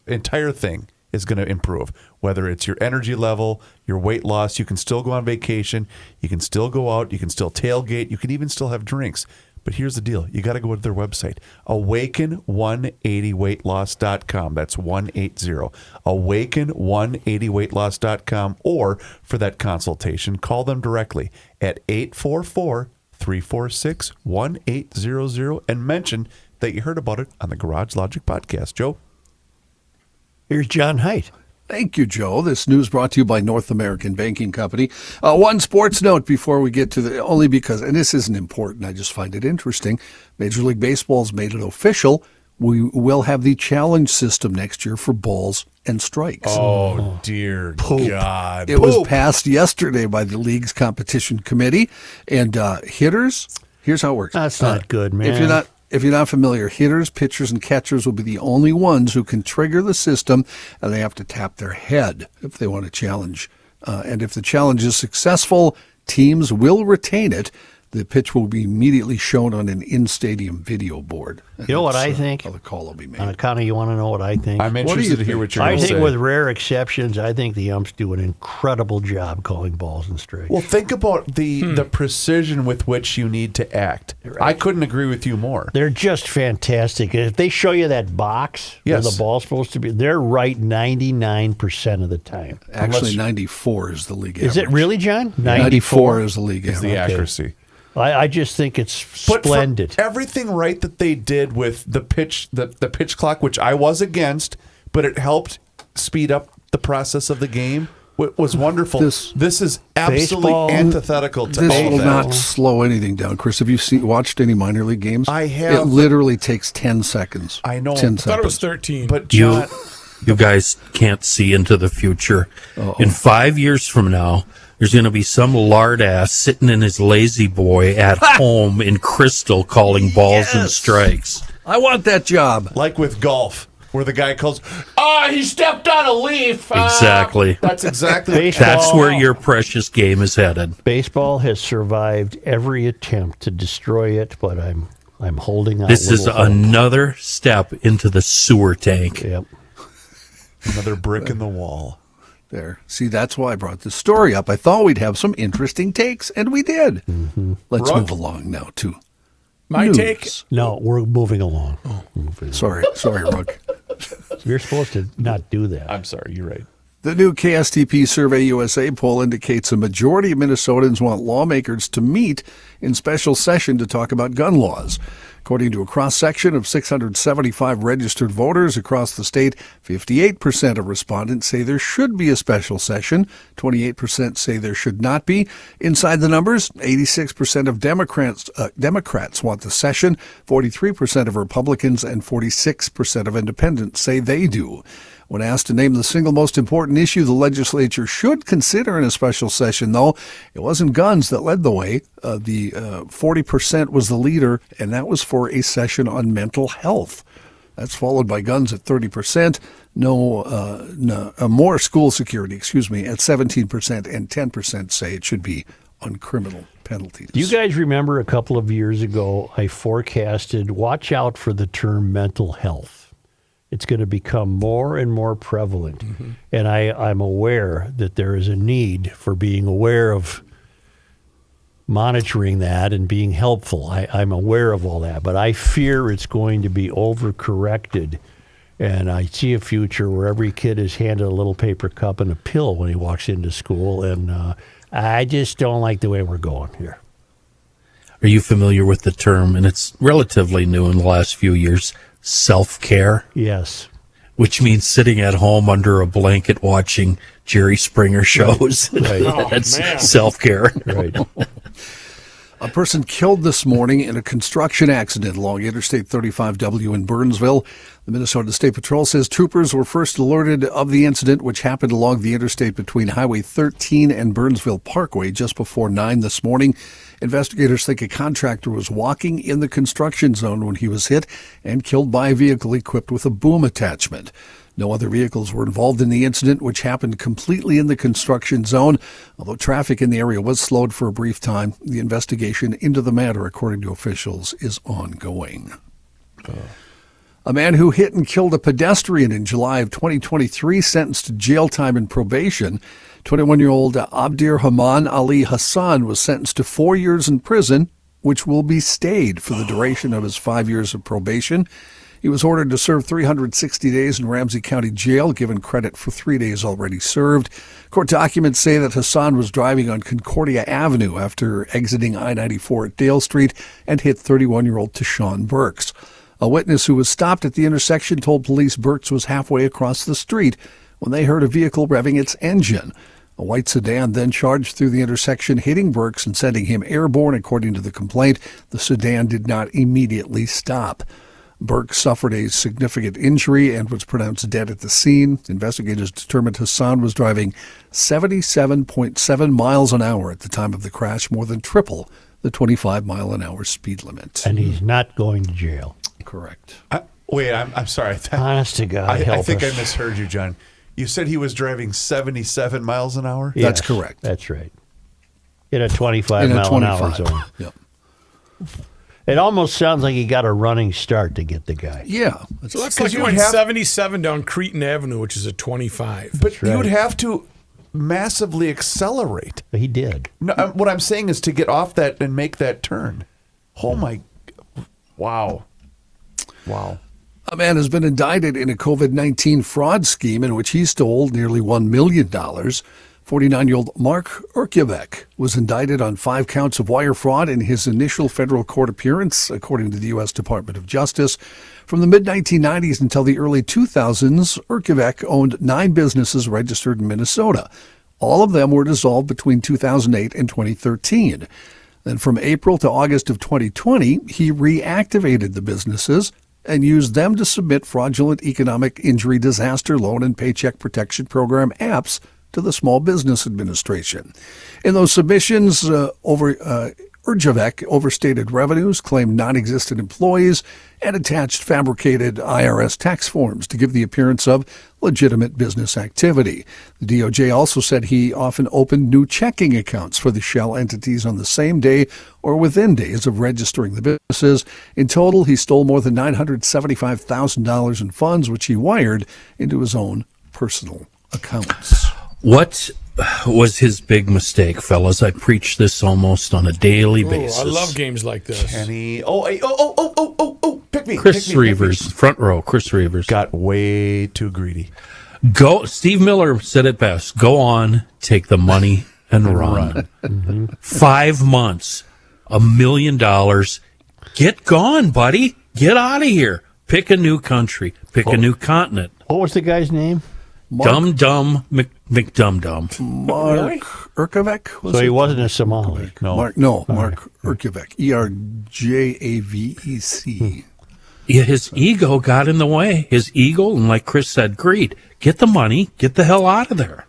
entire thing is going to improve. Whether it's your energy level, your weight loss, you can still go on vacation, you can still go out, you can still tailgate, you can even still have drinks. But here's the deal. You got to go to their website, awaken180weightloss.com. That's 180. Awaken180weightloss.com, or for that consultation, call them directly at 844-346-1800 and mention that you heard about it on the Garage Logic podcast. Joe? Here's John Haidt. Thank you, Joe. This news brought to you by North American Banking Company. One sports note before we get to only because, and this isn't important, I just find it interesting. Major League Baseball's made it official. We will have the challenge system next year for balls and strikes. Oh, dear God. It was passed yesterday by the league's competition committee. And hitters, here's how it works. That's not good, man. If you're not familiar, hitters, pitchers, and catchers will be the only ones who can trigger the system, and they have to tap their head if they want to challenge. And if the challenge is successful, teams will retain it. The pitch will be immediately shown on an in-stadium video board. You know what I think? How the call will be made. On account of, you want to know what I think? I'm interested to hear what you're I going to think say. with rare exceptions, I think the umps do an incredible job calling balls and strikes. Well, think about the precision with which you need to act. Right. I couldn't agree with you more. They're just fantastic. If they show you that box where Yes. the ball's supposed to be, they're right 99% of the time. Actually, 94 is the league average. Is it really, John? 94 is the league Is average. the accuracy. I just think it's But for splendid. everything right that they did with the pitch clock, which I was against, but it helped speed up the process of the game. Was wonderful. This is absolutely baseball- antithetical to This all will that. not slow anything down. Chris, have you watched any minor league games? I have. It literally takes 10 seconds. I know. 10 I thought it was seconds. 13. But You, John, you guys can't see into the future. In 5 years from now, there's going to be some lard ass sitting in his lazy boy at home in Crystal calling balls and Yes. strikes. I want that job. like with golf, where the guy calls, he stepped on a leaf. Exactly. That's exactly Baseball. That's where your precious game is headed. Baseball has survived every attempt to destroy it, but I'm holding out. This is little hope. another step into the sewer tank. Yep. another brick in the wall. There. See, that's why I brought this story up. I thought we'd have some interesting takes, and we did. Let's Rook. move along now to My news. take, No, we're moving along. Sorry, Rook. You're supposed to not do that. I'm sorry, you're right. The new KSTP Survey USA poll indicates a majority of Minnesotans want lawmakers to meet in special session to talk about gun laws. According to a cross-section of 675 registered voters across the state, 58% of respondents say there should be a special session. 28% say there should not be. Inside the numbers, 86% of Democrats want the session, 43% of Republicans, and 46% of independents say they do. When asked to name the single most important issue the legislature should consider in a special session, though, it wasn't guns that led the way. The 40% was the leader, and that was for a session on mental health. That's followed by guns at 30%, more school security, at 17%, and 10% say it should be on criminal penalties. Do you guys remember a couple of years ago, I forecasted, watch out for the term mental health. It's going to become more and more prevalent. Mm-hmm. And I'm aware that there is a need for being aware of monitoring that and being helpful. I'm aware of all that, but I fear it's going to be overcorrected. And I see a future where every kid is handed a little paper cup and a pill when he walks into school. And I just don't like the way we're going here. Are you familiar with the term, and it's relatively new in the last few years, self-care? Yes. Which means sitting at home under a blanket watching Jerry Springer shows. Right. That's self-care. Right. A person killed this morning in a construction accident along Interstate 35W in Burnsville. The Minnesota State Patrol says troopers were first alerted of the incident, which happened along the interstate between Highway 13 and Burnsville Parkway just before 9 this morning. Investigators think a contractor was walking in the construction zone when he was hit and killed by a vehicle equipped with a boom attachment. No other vehicles were involved in the incident, which happened completely in the construction zone. Although traffic in the area was slowed for a brief time, the investigation into the matter, according to officials, is ongoing. A man who hit and killed a pedestrian in July of 2023 sentenced to jail time and probation. 21-year-old Abdir Haman Ali Hassan was sentenced to 4 years in prison, which will be stayed for the duration of his 5 years of probation. He was ordered to serve 360 days in Ramsey County Jail, given credit for 3 days already served. Court documents say that Hassan was driving on Concordia Avenue after exiting I-94 at Dale Street and hit 31-year-old Tashawn Burks. A witness who was stopped at the intersection told police Burks was halfway across the street when they heard a vehicle revving its engine. A white sedan then charged through the intersection, hitting Burks and sending him airborne, according to the complaint. The sedan did not immediately stop. Burke suffered a significant injury and was pronounced dead at the scene. Investigators determined Hassan was driving 77.7 miles an hour at the time of the crash, more than triple the 25-mile-an-hour speed limit. And he's not going to jail. Correct. I'm sorry. Honest to God, I think us. I misheard you, John. You said he was driving 77 miles an hour? Yes, that's correct. That's right. In a 25-mile-an-hour zone. Yep. It almost sounds like he got a running start to get the guy. Yeah. So that's like going 77 down Cretin Avenue, which is a 25. But you would have to massively accelerate. He did. No, what I'm saying is to get off that and make that turn. Oh, my. Wow. Wow. A man has been indicted in a COVID-19 fraud scheme in which he stole nearly $1 million. 49-year-old Mark Urkevec was indicted on 5 counts of wire fraud in his initial federal court appearance, according to the U.S. Department of Justice. From the mid-1990s until the early 2000s, Urkevec owned 9 businesses registered in Minnesota. All of them were dissolved between 2008 and 2013. Then from April to August of 2020, he reactivated the businesses and used them to submit fraudulent economic injury disaster loan and paycheck protection program apps to the Small Business Administration. In those submissions, Urkevec overstated revenues, claimed non-existent employees, and attached fabricated IRS tax forms to give the appearance of legitimate business activity. The DOJ also said he often opened new checking accounts for the shell entities on the same day or within days of registering the businesses. In total, he stole more than $975,000 in funds, which he wired into his own personal accounts. What was his big mistake, fellas? I preach this almost on a daily basis. I love games like this. Kenny. Pick me. Chris pick me, pick me. Reavers, front row, Chris Reavers. Got way too greedy. Go. Steve Miller said it best. Go on, take the money and run. Mm-hmm. 5 months, $1 million. Get gone, buddy. Get out of here. Pick a new country. Pick a new continent. What was the guy's name? Dum McDum. Mark Urkevec? So he wasn't a Somali. No. Mark Urkevec. Erjavec. Yeah, his ego got in the way. His ego, and like Chris said, greed. Get the money. Get the hell out of there.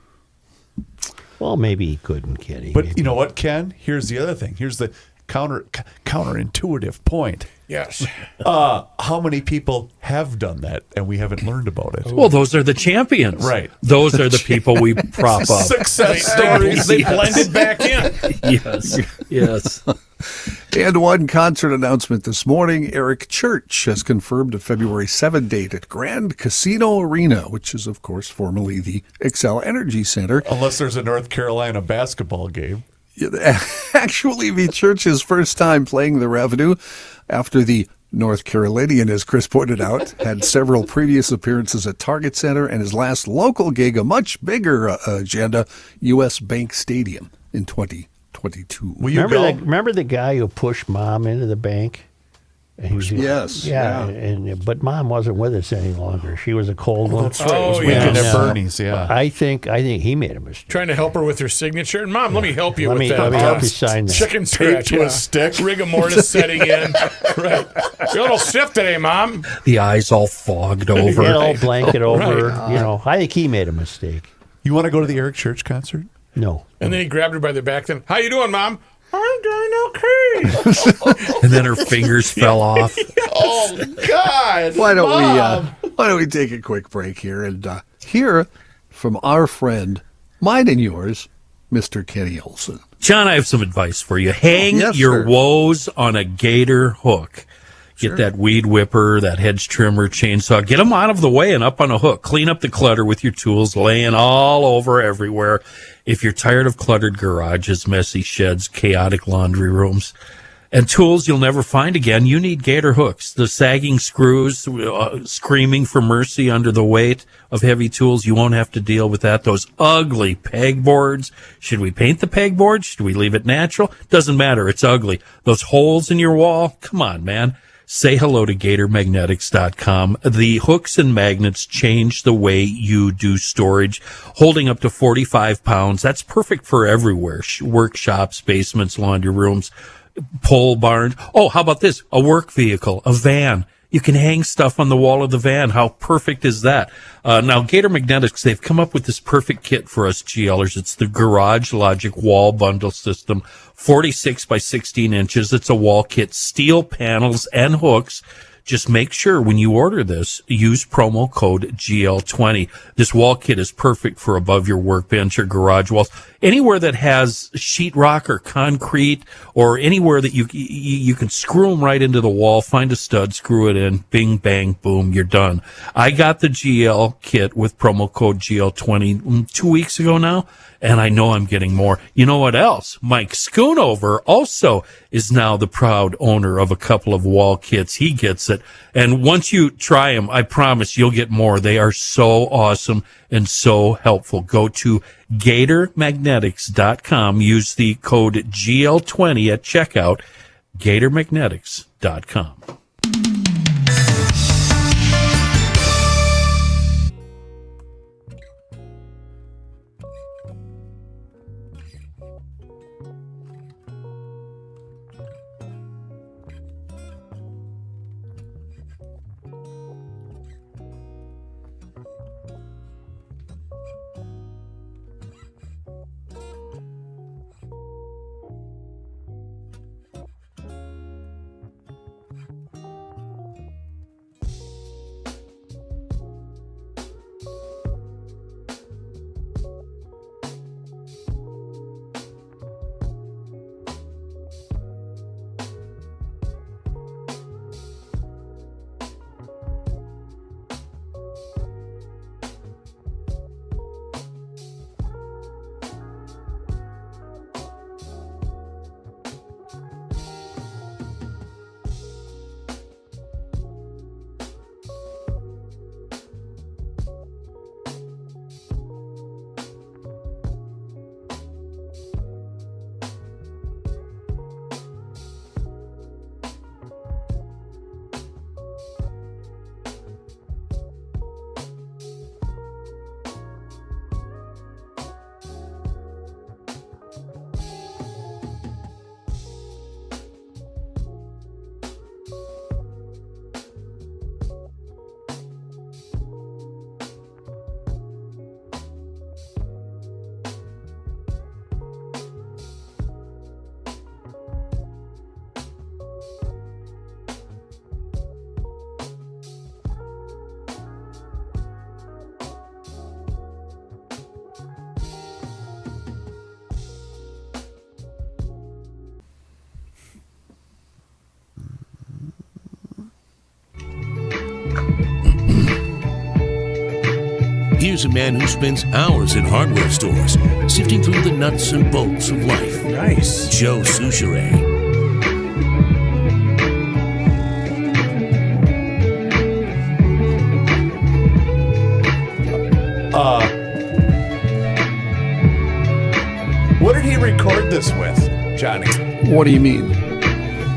Well, maybe he couldn't, Kenny. But maybe. you know what, Ken? Here's the other thing. Here's the counterintuitive point. Yes. How many people have done that and we haven't learned about it? Well, those are the champions. Right. Those are the people we prop up. Success stories. They blended back in. Yes. Yes. And one concert announcement this morning. Eric Church has confirmed a February 7 date at Grand Casino Arena, which is, of course, formerly the Xcel Energy Center. Unless there's a North Carolina basketball game. Actually be Church's first time playing the Revenue after the North Carolinian, as Chris pointed out, had several previous appearances at Target Center, and his last local gig, a much bigger agenda, U.S. Bank Stadium in 2022. Will you go? Remember the guy who pushed Mom into the bank? And he was, Yes. Yeah, but Mom wasn't with us any longer. She was a cold one. That's right. It was Oh, weekend yes. at Bernie's, yeah. I think he made a mistake. Trying to help her with her signature. And Mom, let me help you Let with me- that. let me help you sign that. Chicken Taped scratch. to a stick. Rigor mortis setting in. Right. You're a little stiff today, Mom. The eyes all fogged over. Get all blanket over. I think he made a mistake. You want to go to the Eric Church concert? No. And then he grabbed her by the back. Then, how you doing, Mom? I'm doing okay. And then her fingers fell off. Oh, God. Why don't we take a quick break here and hear from our friend, mine and yours, Mr. Kenny Olson. John, I have some advice for you. Hang Yes, your sir. woes on a gator hook. Get that weed whipper, that hedge trimmer, chainsaw. Get them out of the way and up on a hook. Clean up the clutter with your tools laying all over everywhere. If you're tired of cluttered garages, messy sheds, chaotic laundry rooms, and tools you'll never find again, you need gator hooks. The sagging screws, screaming for mercy under the weight of heavy tools, you won't have to deal with that. Those ugly pegboards. Should we paint the pegboard? Should we leave it natural? Doesn't matter. It's ugly. Those holes in your wall? Come on, man. Say hello to GatorMagnetics.com. The hooks and magnets change the way you do storage, holding up to 45 pounds. That's perfect for everywhere. Workshops, basements, laundry rooms, pole barns. Oh, how about this? A work vehicle, a van. You can hang stuff on the wall of the van. How perfect is that? Now, Gator Magnetics, they've come up with this perfect kit for us GLers. It's the Garage Logic Wall Bundle System, 46 by 16 inches. It's a wall kit, steel panels and hooks. Just make sure when you order this, use promo code GL20. This wall kit is perfect for above your workbench or garage walls. Anywhere that has sheetrock or concrete, or anywhere that you can screw them right into the wall, find a stud, screw it in, bing, bang, boom, you're done. I got the GL kit with promo code GL20 2 weeks ago now, and I know I'm getting more. You know what else? Mike Schoonover also is now the proud owner of a couple of wall kits. He gets it. And once you try them, I promise you'll get more. They are so awesome and so helpful. Go to GatorMagnetics.com. Use the code GL20 at checkout. GatorMagnetics.com. Here's a man who spends hours in hardware stores, sifting through the nuts and bolts of life. Nice. Joe Souchere. What did he record this with, Johnny? What do you mean?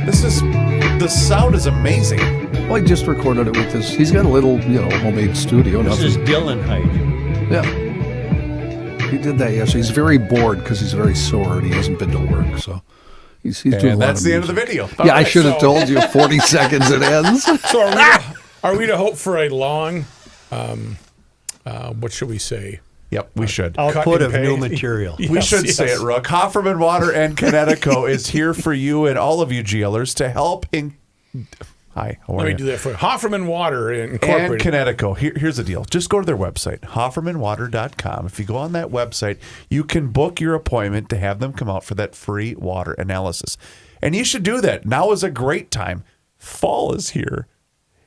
The sound is amazing. Well, I just recorded it with his. He's got a little, homemade studio. This is Dylan Height. Yeah. He did that yesterday. He's very bored because he's very sore and he hasn't been to work. So he's doing a lot And that's of the end of music. the video. Yeah, I should have told you 40 seconds it ends. So are we to hope for a long, what should we say? Yep, we should. Output of and new pay. material. We should say it, Rook. Hofferman Water and Connecticut is here for you and all of you GLers to help in. Hi, how are Let me you? do that for Hofferman Water And Incorporated. Connecticut. Here's the deal. Just go to their website, hoffermanwater.com. If you go on that website, you can book your appointment to have them come out for that free water analysis. And you should do that. Now is a great time. Fall is here.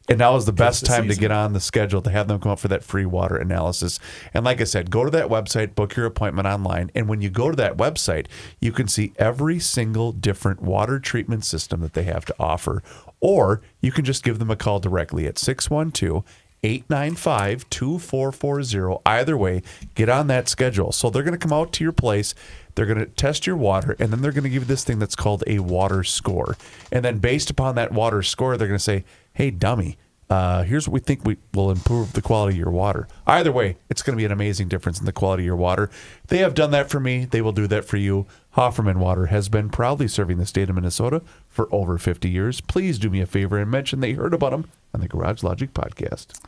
And now is the best time to get on the schedule to have them come up for that free water analysis. And like I said, go to that website, book your appointment online. And when you go to that website, you can see every single different water treatment system that they have to offer. Or you can just give them a call directly at 612-895-2440. Either way, get on that schedule. So they're going to come out to your place. They're going to test your water, and then they're going to give you this thing that's called a water score. And then based upon that water score, they're going to say, hey, dummy, here's what we think will improve the quality of your water. Either way, it's going to be an amazing difference in the quality of your water. They have done that for me. They will do that for you. Hofferman Water has been proudly serving the state of Minnesota for over 50 years. Please do me a favor and mention that you heard about them on the Garage Logic podcast.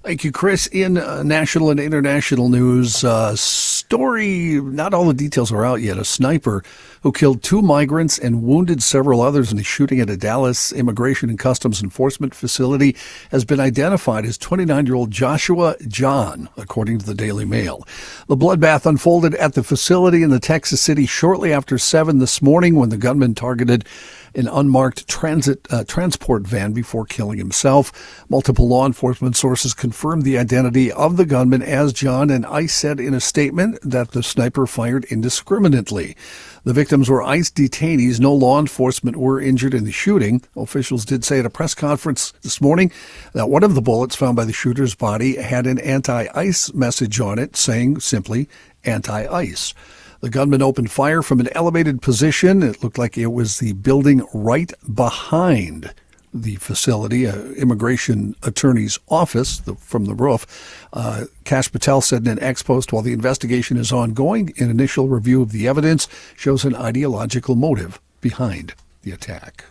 Thank you, Chris. In national and international news, story, not all the details are out yet. A sniper who killed 2 migrants and wounded several others in a shooting at a Dallas Immigration and Customs Enforcement facility has been identified as 29-year-old Joshua John, according to the Daily Mail. The bloodbath unfolded at the facility in the Texas city shortly after 7 this morning when the gunman targeted an unmarked transport van before killing himself. Multiple law enforcement sources confirmed the identity of the gunman as John, and ICE said in a statement that the sniper fired indiscriminately. The victims were ICE detainees. No law enforcement were injured in the shooting. Officials did say at a press conference this morning that one of the bullets found by the shooter's body had an anti-ICE message on it, saying simply anti-ICE. The gunman opened fire from an elevated position. It looked like it was the building right behind the facility, immigration attorney's office from the roof. Kash Patel said in an ex-post, while the investigation is ongoing, an initial review of the evidence shows an ideological motive behind the attack.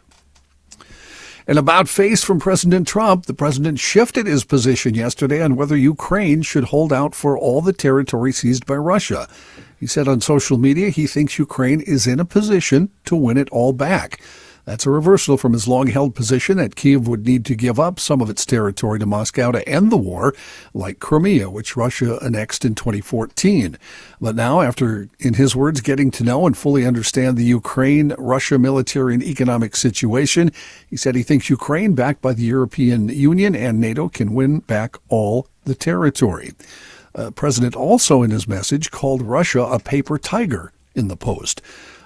An about-face from President Trump. The president shifted his position yesterday on whether Ukraine should hold out for all the territory seized by Russia. He said on social media he thinks Ukraine is in a position to win it all back. That's a reversal from his long-held position that Kyiv would need to give up some of its territory to Moscow to end the war, like Crimea, which Russia annexed in 2014. But now, after, in his words, getting to know and fully understand the Ukraine-Russia military and economic situation, he said he thinks Ukraine, backed by the European Union and NATO, can win back all the territory. President also, in his message, called Russia a paper tiger in the Post.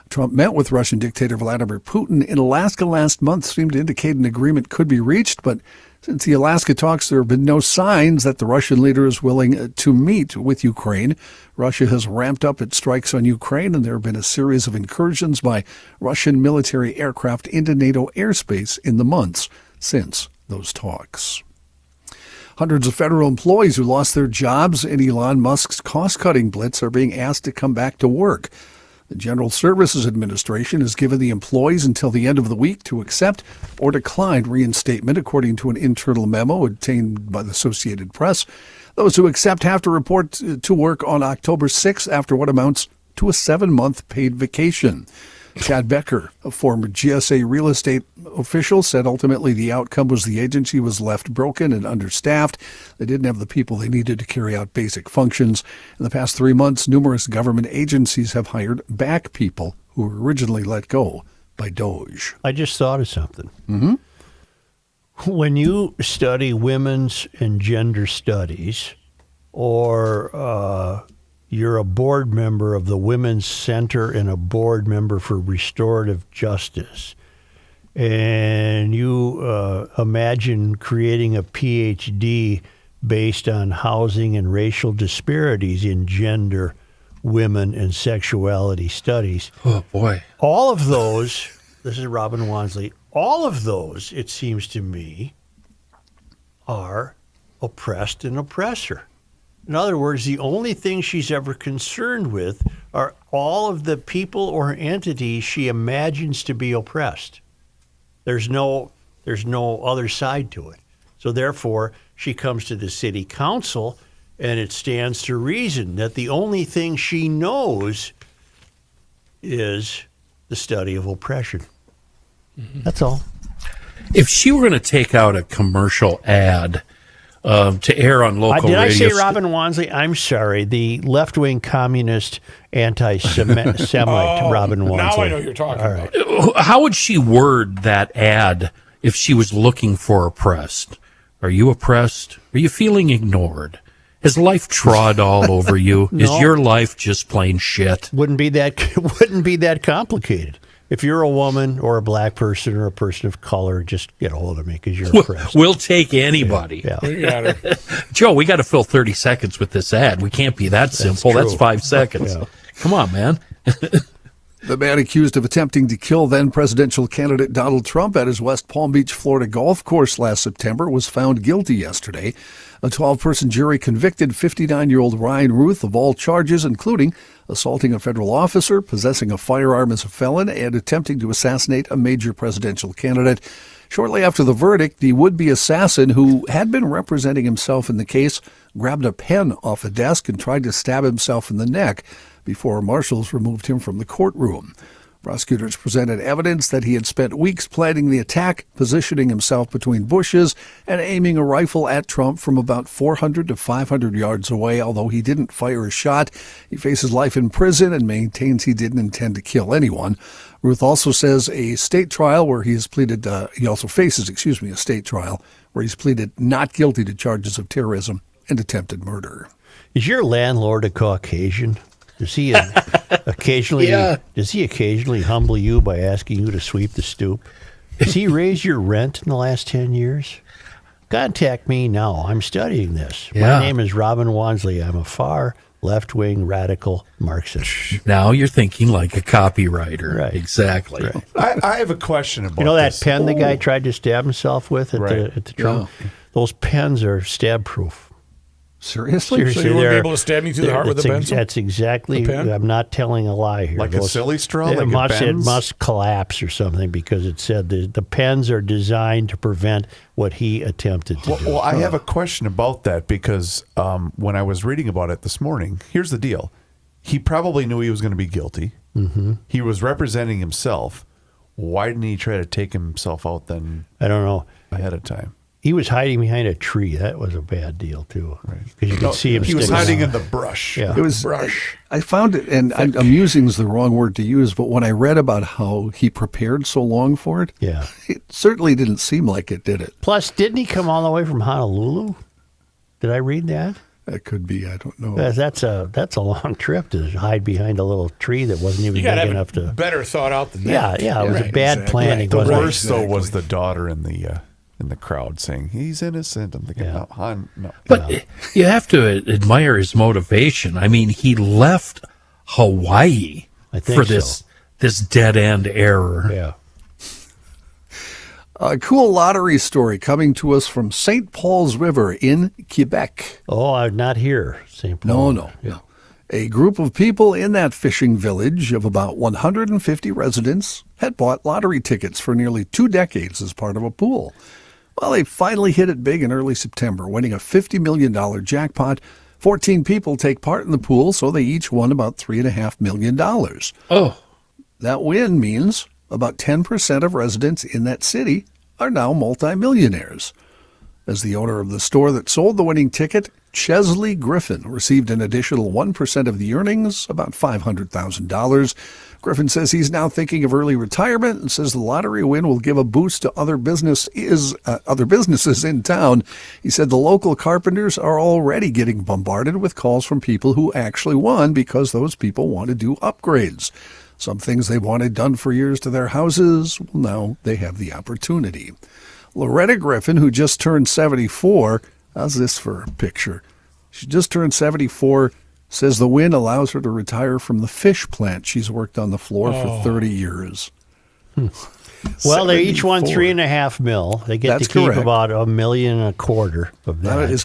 Trump met with Russian dictator Vladimir Putin in Alaska last month, seemed to indicate an agreement could be reached, but since the Alaska talks, there have been no signs that the Russian leader is willing to meet with Ukraine. Russia has ramped up its strikes on Ukraine, and there have been a series of incursions by Russian military aircraft into NATO airspace in the months since those talks. Hundreds of federal employees who lost their jobs in Elon Musk's cost-cutting blitz are being asked to come back to work. The General Services Administration has given the employees until the end of the week to accept or decline reinstatement, according to an internal memo obtained by the Associated Press. Those who accept have to report to work on October 6th after what amounts to a 7-month paid vacation. Chad Becker, a former GSA real estate official, said ultimately the outcome was the agency was left broken and understaffed. They didn't have the people they needed to carry out basic functions. In the past 3 months, numerous government agencies have hired back people who were originally let go by DOGE. I just thought of something. When you study women's and gender studies, or you're a board member of the Women's Center and a board member for Restorative Justice, and you imagine creating a PhD based on housing and racial disparities in gender, women, and sexuality studies. Oh, boy. All of those, this is Robin Wanssley, all of those, it seems to me, are oppressed and oppressor. In other words, the only thing she's ever concerned with are all of the people or entities she imagines to be oppressed. There's no other side to it. So therefore, she comes to the city council, and it stands to reason that the only thing she knows is the study of oppression. That's all. If she were going to take out a commercial ad to air on local Did radio... I say Robin Wanssley? I'm sorry. The left-wing communist anti-Semite Robin Wanssley. Now I know what you're talking about. How would she word that ad if she was looking for oppressed? Are you oppressed? Are you feeling ignored? Has life trod all over you? No. Is your life just plain shit? Wouldn't be that complicated. If you're a woman or a black person or a person of color, just get a hold of me because you're oppressed. We'll take anybody. Yeah. We got her. Joe, we got to fill 30 seconds with this ad. We can't be that simple. true. That's 5 seconds. Yeah. Come on, man. The man accused of attempting to kill then presidential candidate Donald Trump at his West Palm Beach, Florida golf course last September was found guilty yesterday. A 12-person jury convicted 59-year-old Ryan Ruth of all charges, including assaulting a federal officer, possessing a firearm as a felon, and attempting to assassinate a major presidential candidate. Shortly after the verdict, the would-be assassin, who had been representing himself in the case, grabbed a pen off a desk and tried to stab himself in the neck before marshals removed him from the courtroom. Prosecutors presented evidence that he had spent weeks planning the attack, positioning himself between bushes and aiming a rifle at Trump from about 400 to 500 yards away. Although he didn't fire a shot, he faces life in prison and maintains he didn't intend to kill anyone. Ruth also says a state trial where he has pleaded, a state trial where he's pleaded not guilty to charges of terrorism and attempted murder. Is your landlord a Caucasian? Does he occasionally humble you by asking you to sweep the stoop? Has he raised your rent in the last 10 years? Contact me now. I'm studying this. Yeah. My name is Robin Wanssley. I'm a far left-wing radical Marxist. Now you're thinking like a copywriter. Right. Exactly. Right. I have a question about You know that this. pen the guy tried to stab himself with at Right. the Trump? Yeah. Those pens are stab-proof. Seriously? So you wouldn't be able to stab me through the heart with a pencil? That's exactly. A pen? I'm not telling a lie here. Like a silly straw? It, Like a must, it Benz? must collapse or something because it said the pens are designed to prevent what he attempted to do. Well, I have a question about that because when I was reading about it this morning, here's the deal. He probably knew he was going to be guilty. Mm-hmm. He was representing himself. Why didn't he try to take himself out then I don't know. ahead of time? He was hiding behind a tree. That was a bad deal too, because you could see him. He was sticking hiding out. in the brush. Yeah. It was Brush. I found it, and I'm using is the wrong word to use, but when I read about how he prepared so long for it, Yeah. it certainly didn't seem like it, did it? Plus, didn't he come all the way from Honolulu? Did I read that? That could be, I don't know. That's a long trip to hide behind a little tree that wasn't even You got to big have enough it to. better thought out than Yeah, that. yeah, it was a Right, bad exactly. planning. The wasn't it? worst, though, was the daughter in the crowd saying, he's innocent. I'm thinking, Yeah. no, hon, no. But you have to admire his motivation. I mean, he left Hawaii I think for this dead end error. Yeah. A cool lottery story coming to us from St. Paul's River in Quebec. Oh, I'm not here, St. Paul. No. A group of people in that fishing village of about 150 residents had bought lottery tickets for nearly 2 decades as part of a pool. Well, they finally hit it big in early September, winning a $50 million jackpot. 14 people take part in the pool, so they each won about $3.5 million. Oh, That win means about 10% of residents in that city are now multimillionaires. As the owner of the store that sold the winning ticket Chesley Griffin received an additional 1% of the earnings, about $500,000. Griffin says he's now thinking of early retirement and says the lottery win will give a boost to other businesses in town. He said the local carpenters are already getting bombarded with calls from people who actually won because those people want to do upgrades. Some things they wanted done for years to their houses, well, now they have the opportunity. Loretta Griffin, who just turned 74, how's this for a picture? She just turned 74, says the win allows her to retire from the fish plant. She's worked on the floor for 30 years. Well, they each won $3.5 million. They get That's to keep correct. about $1.25 million of that. That is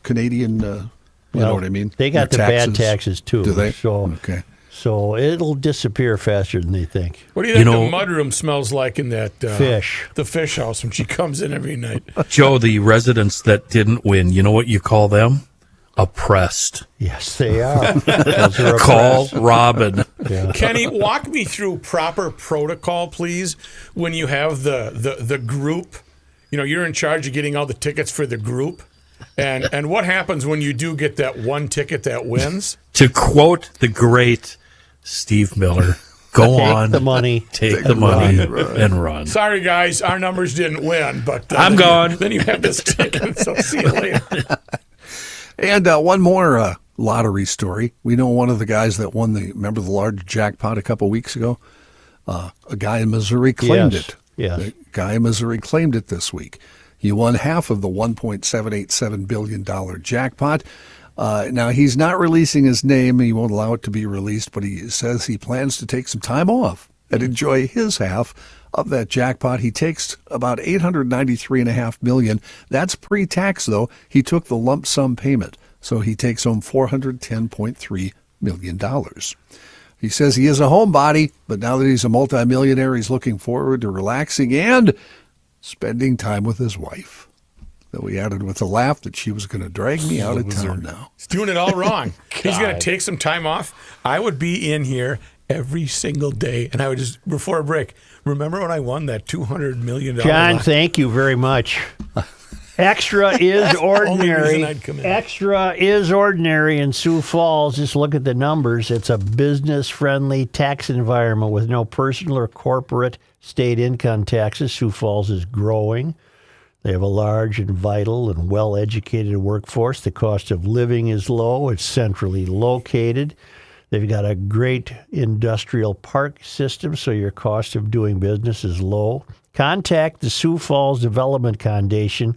Canadian, you know what I mean? They got the Their bad taxes too. Do they? So, okay. So it'll disappear faster than they think. What do you think the mudroom smells like in that fish? The fish house when she comes in every night. Joe, the residents that didn't win, you know what you call them? Oppressed. Yes, they are. Those are Call oppressed. Robin. Yeah. Kenny, walk me through proper protocol, please, when you have the group. You know, you're in charge of getting all the tickets for the group. And what happens when you do get that one ticket that wins? To quote the great Steve Miller, go on, the money, take the money, and run. Sorry, guys, our numbers didn't win, but I'm gone. Then you have this ticket, so see you later. And one more lottery story. We know one of the guys that won remember the large jackpot a couple weeks ago? A guy in Missouri claimed it. Yes. The guy in Missouri claimed it this week. He won half of the $1.787 billion jackpot. Now, he's not releasing his name. He won't allow it to be released, but he says he plans to take some time off and enjoy his half of that jackpot. He takes about $893.5 million. That's pre-tax, though. He took the lump sum payment, so he takes home $410.3 million. He says he is a homebody, but now that he's a multimillionaire, he's looking forward to relaxing and spending time with his wife. Though he added with a laugh that she was going to drag me out of town now. He's doing it all wrong. He's going to take some time off. I would be in here every single day, and I would just, before a break, remember when I won that $200 million? John, thank you very much. Extra is ordinary. I'd come in. Extra is ordinary in Sioux Falls. Just look at the numbers. It's a business-friendly tax environment with no personal or corporate state income taxes. Sioux Falls is growing. They have a large and vital and well-educated workforce. The cost of living is low. It's centrally located. They've got a great industrial park system, so your cost of doing business is low. Contact the Sioux Falls Development Foundation.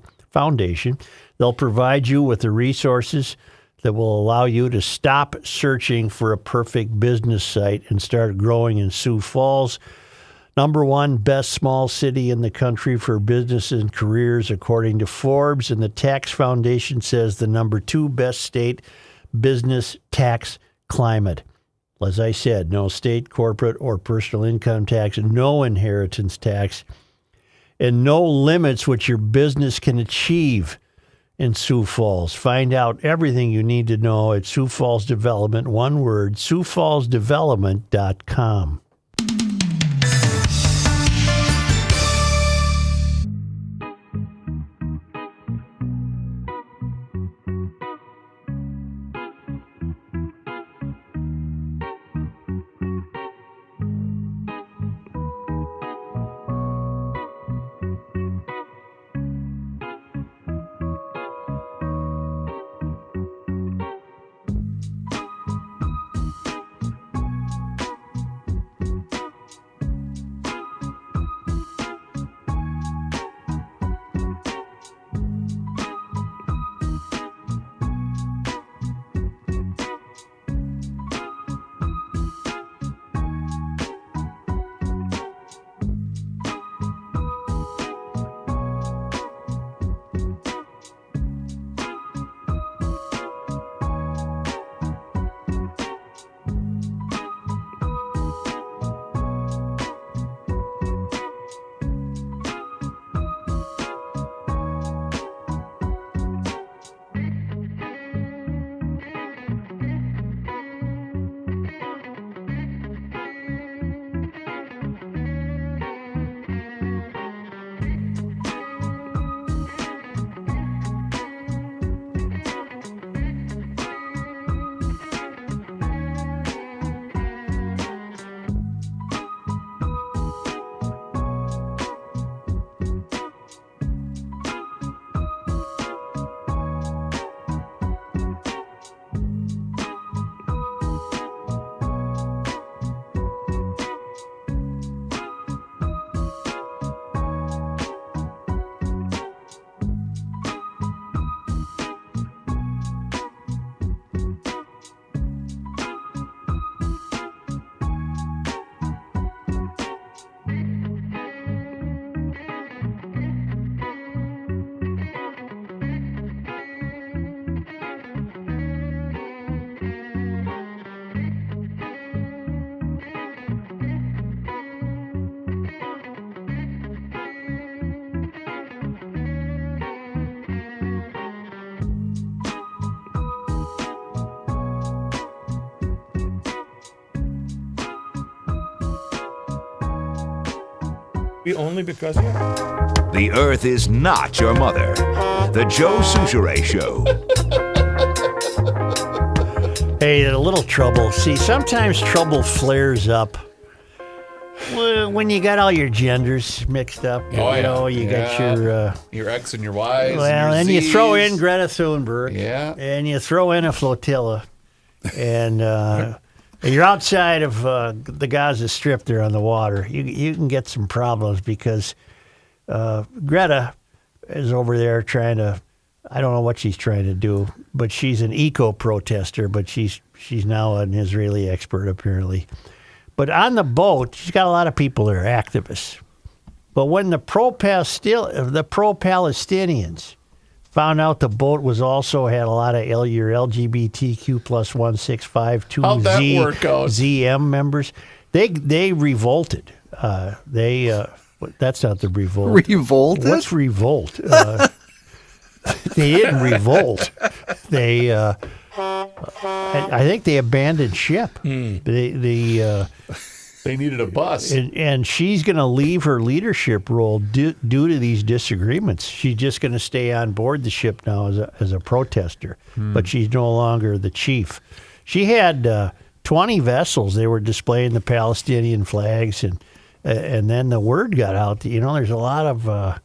They'll provide you with the resources that will allow you to stop searching for a perfect business site and start growing in Sioux Falls. #1 best small city in the country for business and careers, according to Forbes. And the Tax Foundation says the #2 best state business tax climate. As I said, no state, corporate, or personal income tax, no inheritance tax, and no limits what your business can achieve in Sioux Falls. Find out everything you need to know at Sioux Falls Development, one word, SiouxFallsDevelopment.com. Only because The Earth is not your mother. The Joe Souchere Show. Hey, a little trouble. See, sometimes trouble flares up when you got all your genders mixed up. You got your X and your Y's. Well, and you throw in Greta Thunberg. Yeah. And you throw in a flotilla. And you're outside of the Gaza Strip there on the water. You can get some problems because Greta is over there trying to, I don't know what she's trying to do, but she's an eco-protester, but she's now an Israeli expert apparently. But on the boat, she's got a lot of people that are activists. But when the pro-Palestinians found out the boat was also had a lot of your LGBTQ plus 1652 How'd that work out? ZM members, they revolted. That's not the revolt. Revolted? What's revolt? They didn't revolt. I think they abandoned ship. They needed a bus. And she's going to leave her leadership role due to these disagreements. She's just going to stay on board the ship now as a protester, but she's no longer the chief. She had 20 vessels. They were displaying the Palestinian flags, and then the word got out that,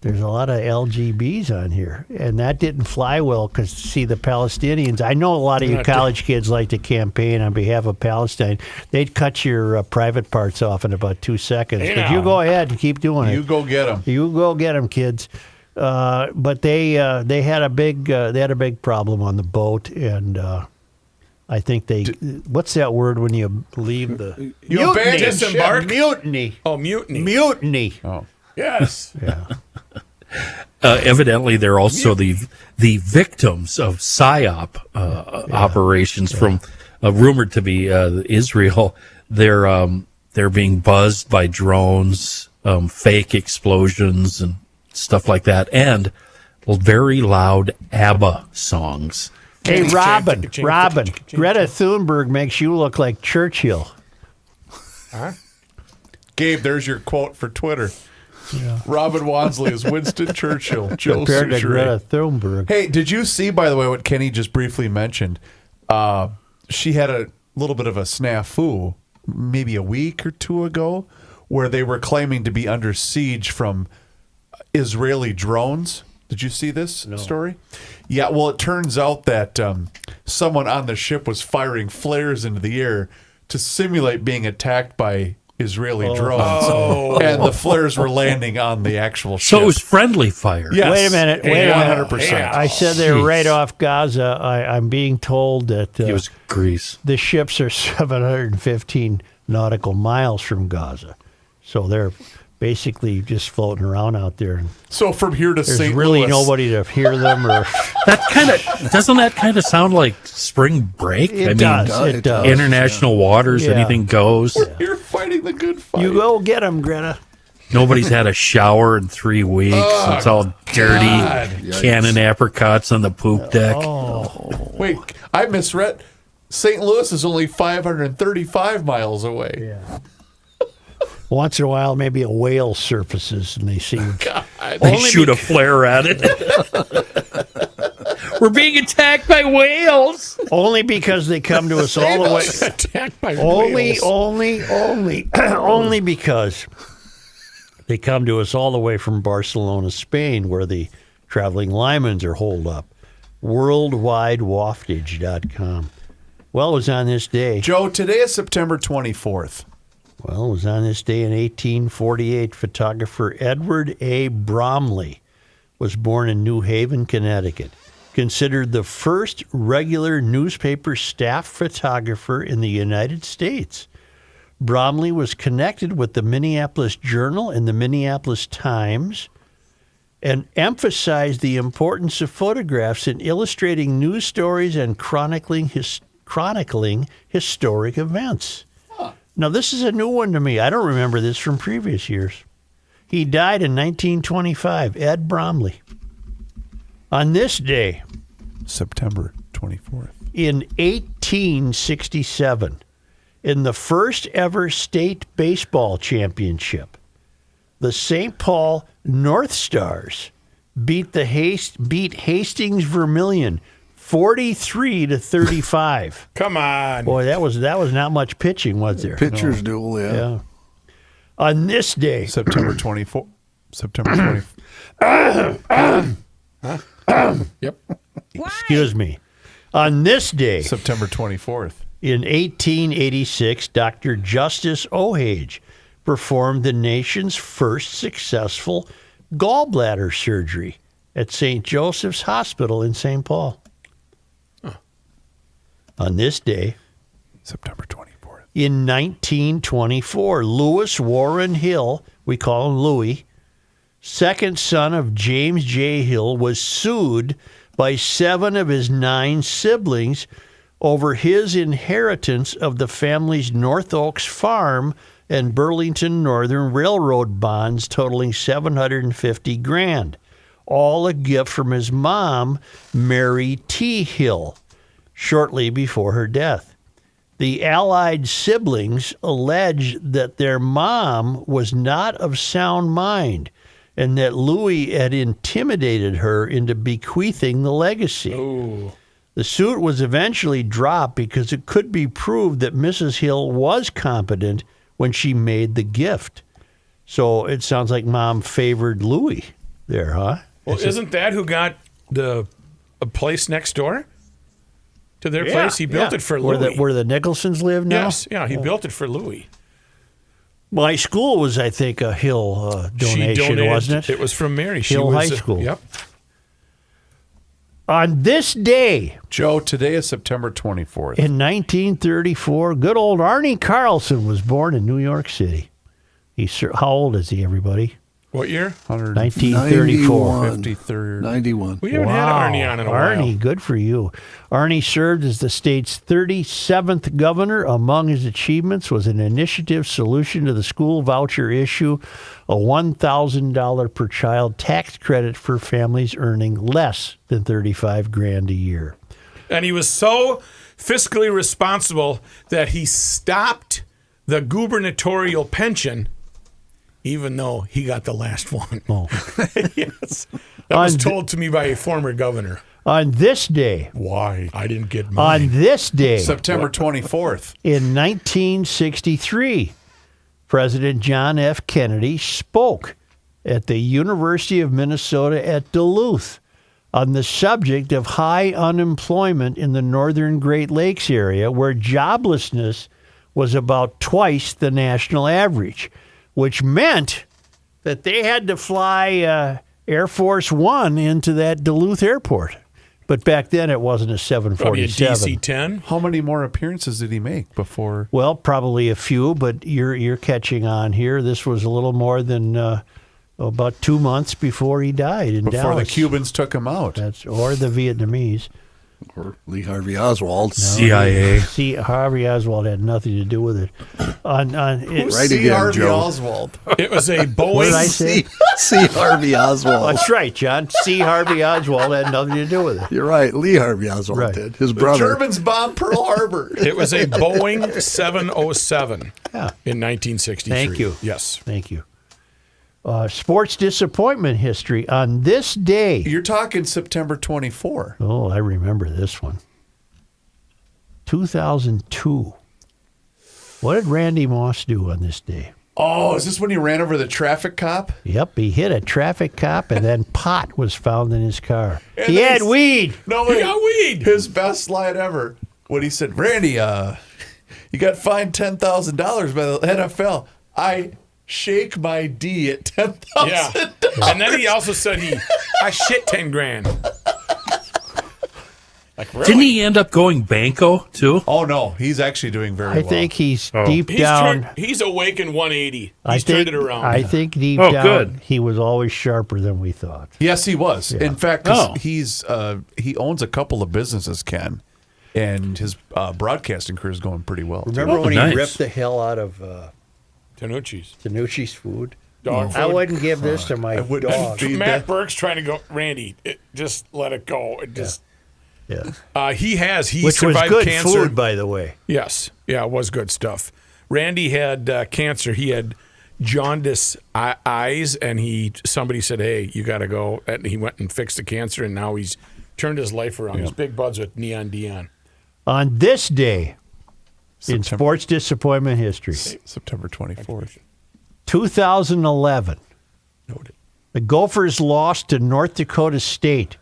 there's a lot of LGBs on here, and that didn't fly well because, see, the Palestinians, I know a lot of you college kids like to campaign on behalf of Palestine. They'd cut your private parts off in about 2 seconds. But you go ahead and keep doing it. You go get them. You go get them, kids. But they had a big problem on the boat, and I think what's that word when you leave the You abandon disembark? Mutiny. Oh, mutiny. Mutiny. Oh. Yes. Yeah. Evidently, they're also the victims of PSYOP operations from rumored to be Israel. They're being buzzed by drones, fake explosions, and stuff like that, and very loud ABBA songs. Hey, Robin, Greta Thunberg makes you look like Churchill. Huh? Gabe, there's your quote for Twitter. Yeah. Robin Wanssley is Winston Churchill. Joe Compared to Souchere. Greta Thunberg. Hey, did you see, by the way, what Kenny just briefly mentioned? She had a little bit of a snafu maybe a week or two ago where they were claiming to be under siege from Israeli drones. Did you see this story? Yeah, well, it turns out that someone on the ship was firing flares into the air to simulate being attacked by Israeli drones. Oh. And the flares were landing on the actual ship. So it was friendly fire. Yes. Wait a minute. 100%. I said they're right off Gaza. I'm being told that It was Greece. the ships are 715 nautical miles from Gaza. So they're basically just floating around out there. So from here to There's St. really Louis. nobody to hear them. Or Doesn't that kind of sound like spring break? It does. International waters, Yeah. anything goes. You're fighting the good fight. You go get them, Greta. Nobody's had a shower in 3 weeks. It's all dirty. Cannon apricots on the poop deck. Wait, I misread. St. Louis is only 535 miles away. Yeah. Once in a while, maybe a whale surfaces and they see. They shoot a flare at it. We're being attacked by whales. Only because they come to us all the way. Attacked by Only whales. because they come to us all the way from Barcelona, Spain, where the traveling Lymans are holed up. WorldwideWaftage.com. Well, it was on this day. Joe, today is September 24th. Well, it was on this day in 1848, photographer Edward A. Bromley was born in New Haven, Connecticut. Considered the first regular newspaper staff photographer in the United States. Bromley was connected with the Minneapolis Journal and the Minneapolis Times and emphasized the importance of photographs in illustrating news stories and chronicling historic events. Now, this is a new one to me. I don't remember this from previous years. He died in 1925, Ed Bromley. On this day, September 24th. in 1867, in the first ever state baseball championship, the St. Paul North Stars beat Hastings Vermilion 43-35. Come on. Boy, that was not much pitching, was there? Pitcher's duel, yeah. Yeah. On this day, September 24th. September 24th. Yep. excuse me. On this day, September 24th. in 1886, Dr. Justice O'Hage performed the nation's first successful gallbladder surgery at St. Joseph's Hospital in St. Paul. On this day, September 24th. in 1924, Lewis Warren Hill, we call him Louis, second son of James J. Hill, was sued by 7 of his 9 siblings over his inheritance of the family's North Oaks farm and Burlington Northern Railroad bonds totaling $750,000, all a gift from his mom, Mary T. Hill, shortly before her death. The allied siblings alleged that their mom was not of sound mind and that Louis had intimidated her into bequeathing the legacy. Ooh. The suit was eventually dropped because it could be proved that Mrs. Hill was competent when she made the gift. So it sounds like Mom favored Louis there, huh? Well, isn't that who got a place next door to their Yeah, place? He built yeah. it for Louis. Where the Nicholsons live now? Yes, yeah, he built it for Louis. My school was, I think, a Hill donation, She donated, wasn't it? It was from Mary. She Hill was, High School. Yep. On this day Joe, today is September 24th. in 1934, good old Arnie Carlson was born in New York City. How old is he, everybody? What year? 1934. 53rd. 91. We haven't had Arnie on in a Arnie, while. good for you. Arnie served as the state's 37th governor. Among his achievements was an initiative solution to the school voucher issue, a $1,000 per child tax credit for families earning less than $35,000 a year. And he was so fiscally responsible that he stopped the gubernatorial pension, even though he got the last one. Oh. Yes. That was On told to me by a former governor. On this day, Why? I didn't get mine. on this day, September 24th. in 1963, President John F. Kennedy spoke at the University of Minnesota at Duluth on the subject of high unemployment in the northern Great Lakes area, where joblessness was about twice the national average, which meant that they had to fly Air Force One into that Duluth airport. But back then it wasn't a Probably a 747. DC-10. How many more appearances did he make before? Well, probably a few, but you're catching on here. This was a little more than about 2 months before he died in Before Dallas. the Cubans took him out. Or the Vietnamese. Or Lee Harvey Oswald. CIA. See, Harvey Oswald had nothing to do with it. Right C. again, Harvey Joe. Oswald. It was a What did I Boeing. say? See Harvey Oswald. That's right, John. C. Harvey Oswald had nothing to do with it. You're right. Lee Harvey Oswald Right. did. His The brother. Germans bombed Pearl Harbor. It was a Boeing 707 Yeah. in 1963. Thank you. Yes. Thank you. Sports disappointment history on this day. You're talking September 24. Oh, I remember this one. 2002. What did Randy Moss do on this day? Oh, is this when he ran over the traffic cop? Yep, he hit a traffic cop and then pot was found in his car. And He then had weed. No, He wait. got weed. His best line ever. When he said, Randy, you got fined $10,000 by the NFL. I shake my D at $10,000. Yeah. And then he also said I shit 10 grand. Like, really? Didn't he end up going banco too? Oh, no. He's actually doing very well. I think he's deep He's down. he's awakened 180. I He's think, turned it around. I think deep Oh, down good. he was always sharper than we thought. Yes, he was. In fact, 'cause Oh. he owns a couple of businesses, Ken, and his broadcasting career is going pretty well. too. Remember when nice. he ripped the hell out of Tanucci's. Tanucci's food? Dog I food. wouldn't give this to my wouldn't dog. feed Matt that. Burke's trying to go, Randy, just let it go. It just, Yeah. he Which was survived good cancer. food, by the way. Yes. Yeah, it was good stuff. Randy had cancer. He had jaundice eyes, and somebody said, "Hey, you got to go." And he went and fixed the cancer, and now he's turned his life around. He's big buds with Neon Dion. On this day in sports disappointment history, September 24th. 2011, Noted. the Gophers lost to North Dakota State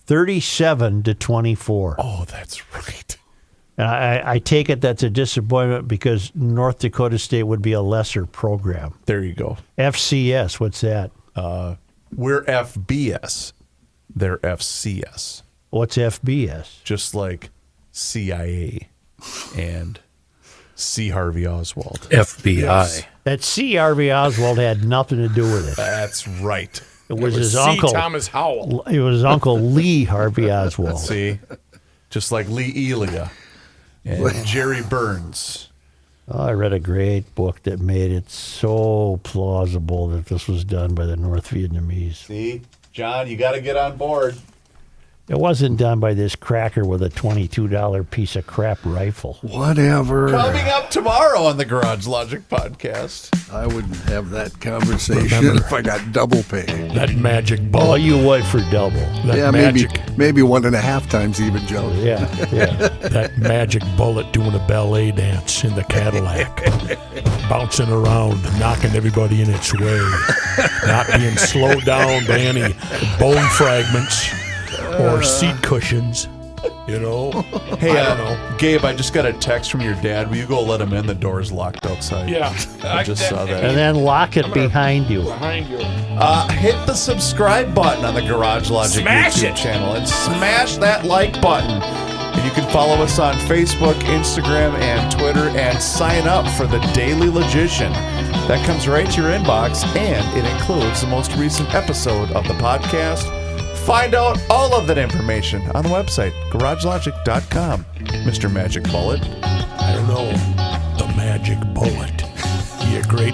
37-24. Oh, that's right. And I take it that's a disappointment because North Dakota State would be a lesser program. There you go. FCS, what's that? We're FBS. They're FCS. What's FBS? Just like CIA and C. Harvey Oswald. FBI. Yes. That C. Harvey Oswald had nothing to do with it. That's right. It was his C. uncle. Thomas Howell. It was his uncle Lee Harvey Oswald. See? Just like Lee Elia and Jerry Burns. Oh, I read a great book that made it so plausible that this was done by the North Vietnamese. See? John, you got to get on board. It wasn't done by this cracker with a $22 piece of crap rifle. Whatever. Coming up tomorrow on the Garage Logic podcast. I wouldn't have that conversation if I got double pay. That magic Oh, bullet. you would for double. That Yeah, magic. maybe 1.5 times even, Joe. Yeah. That magic bullet doing a ballet dance in the Cadillac, bouncing around, knocking everybody in its way, not being slowed down by any bone fragments or seat cushions. You know? Hey, I don't know. Gabe, I just got a text from your dad. Will you go let him in? The door's locked outside. Yeah. I just saw that. And then lock it behind you. Behind you. Hit the subscribe button on the Garage Logic Smash YouTube it. channel and smash that like button. And you can follow us on Facebook, Instagram, and Twitter, and sign up for the Daily Logician. That comes right to your inbox, and it includes the most recent episode of the podcast. Find out all of that information on the website, garagelogic.com. Mr. Magic Bullet. I don't know. The magic bullet. Be a great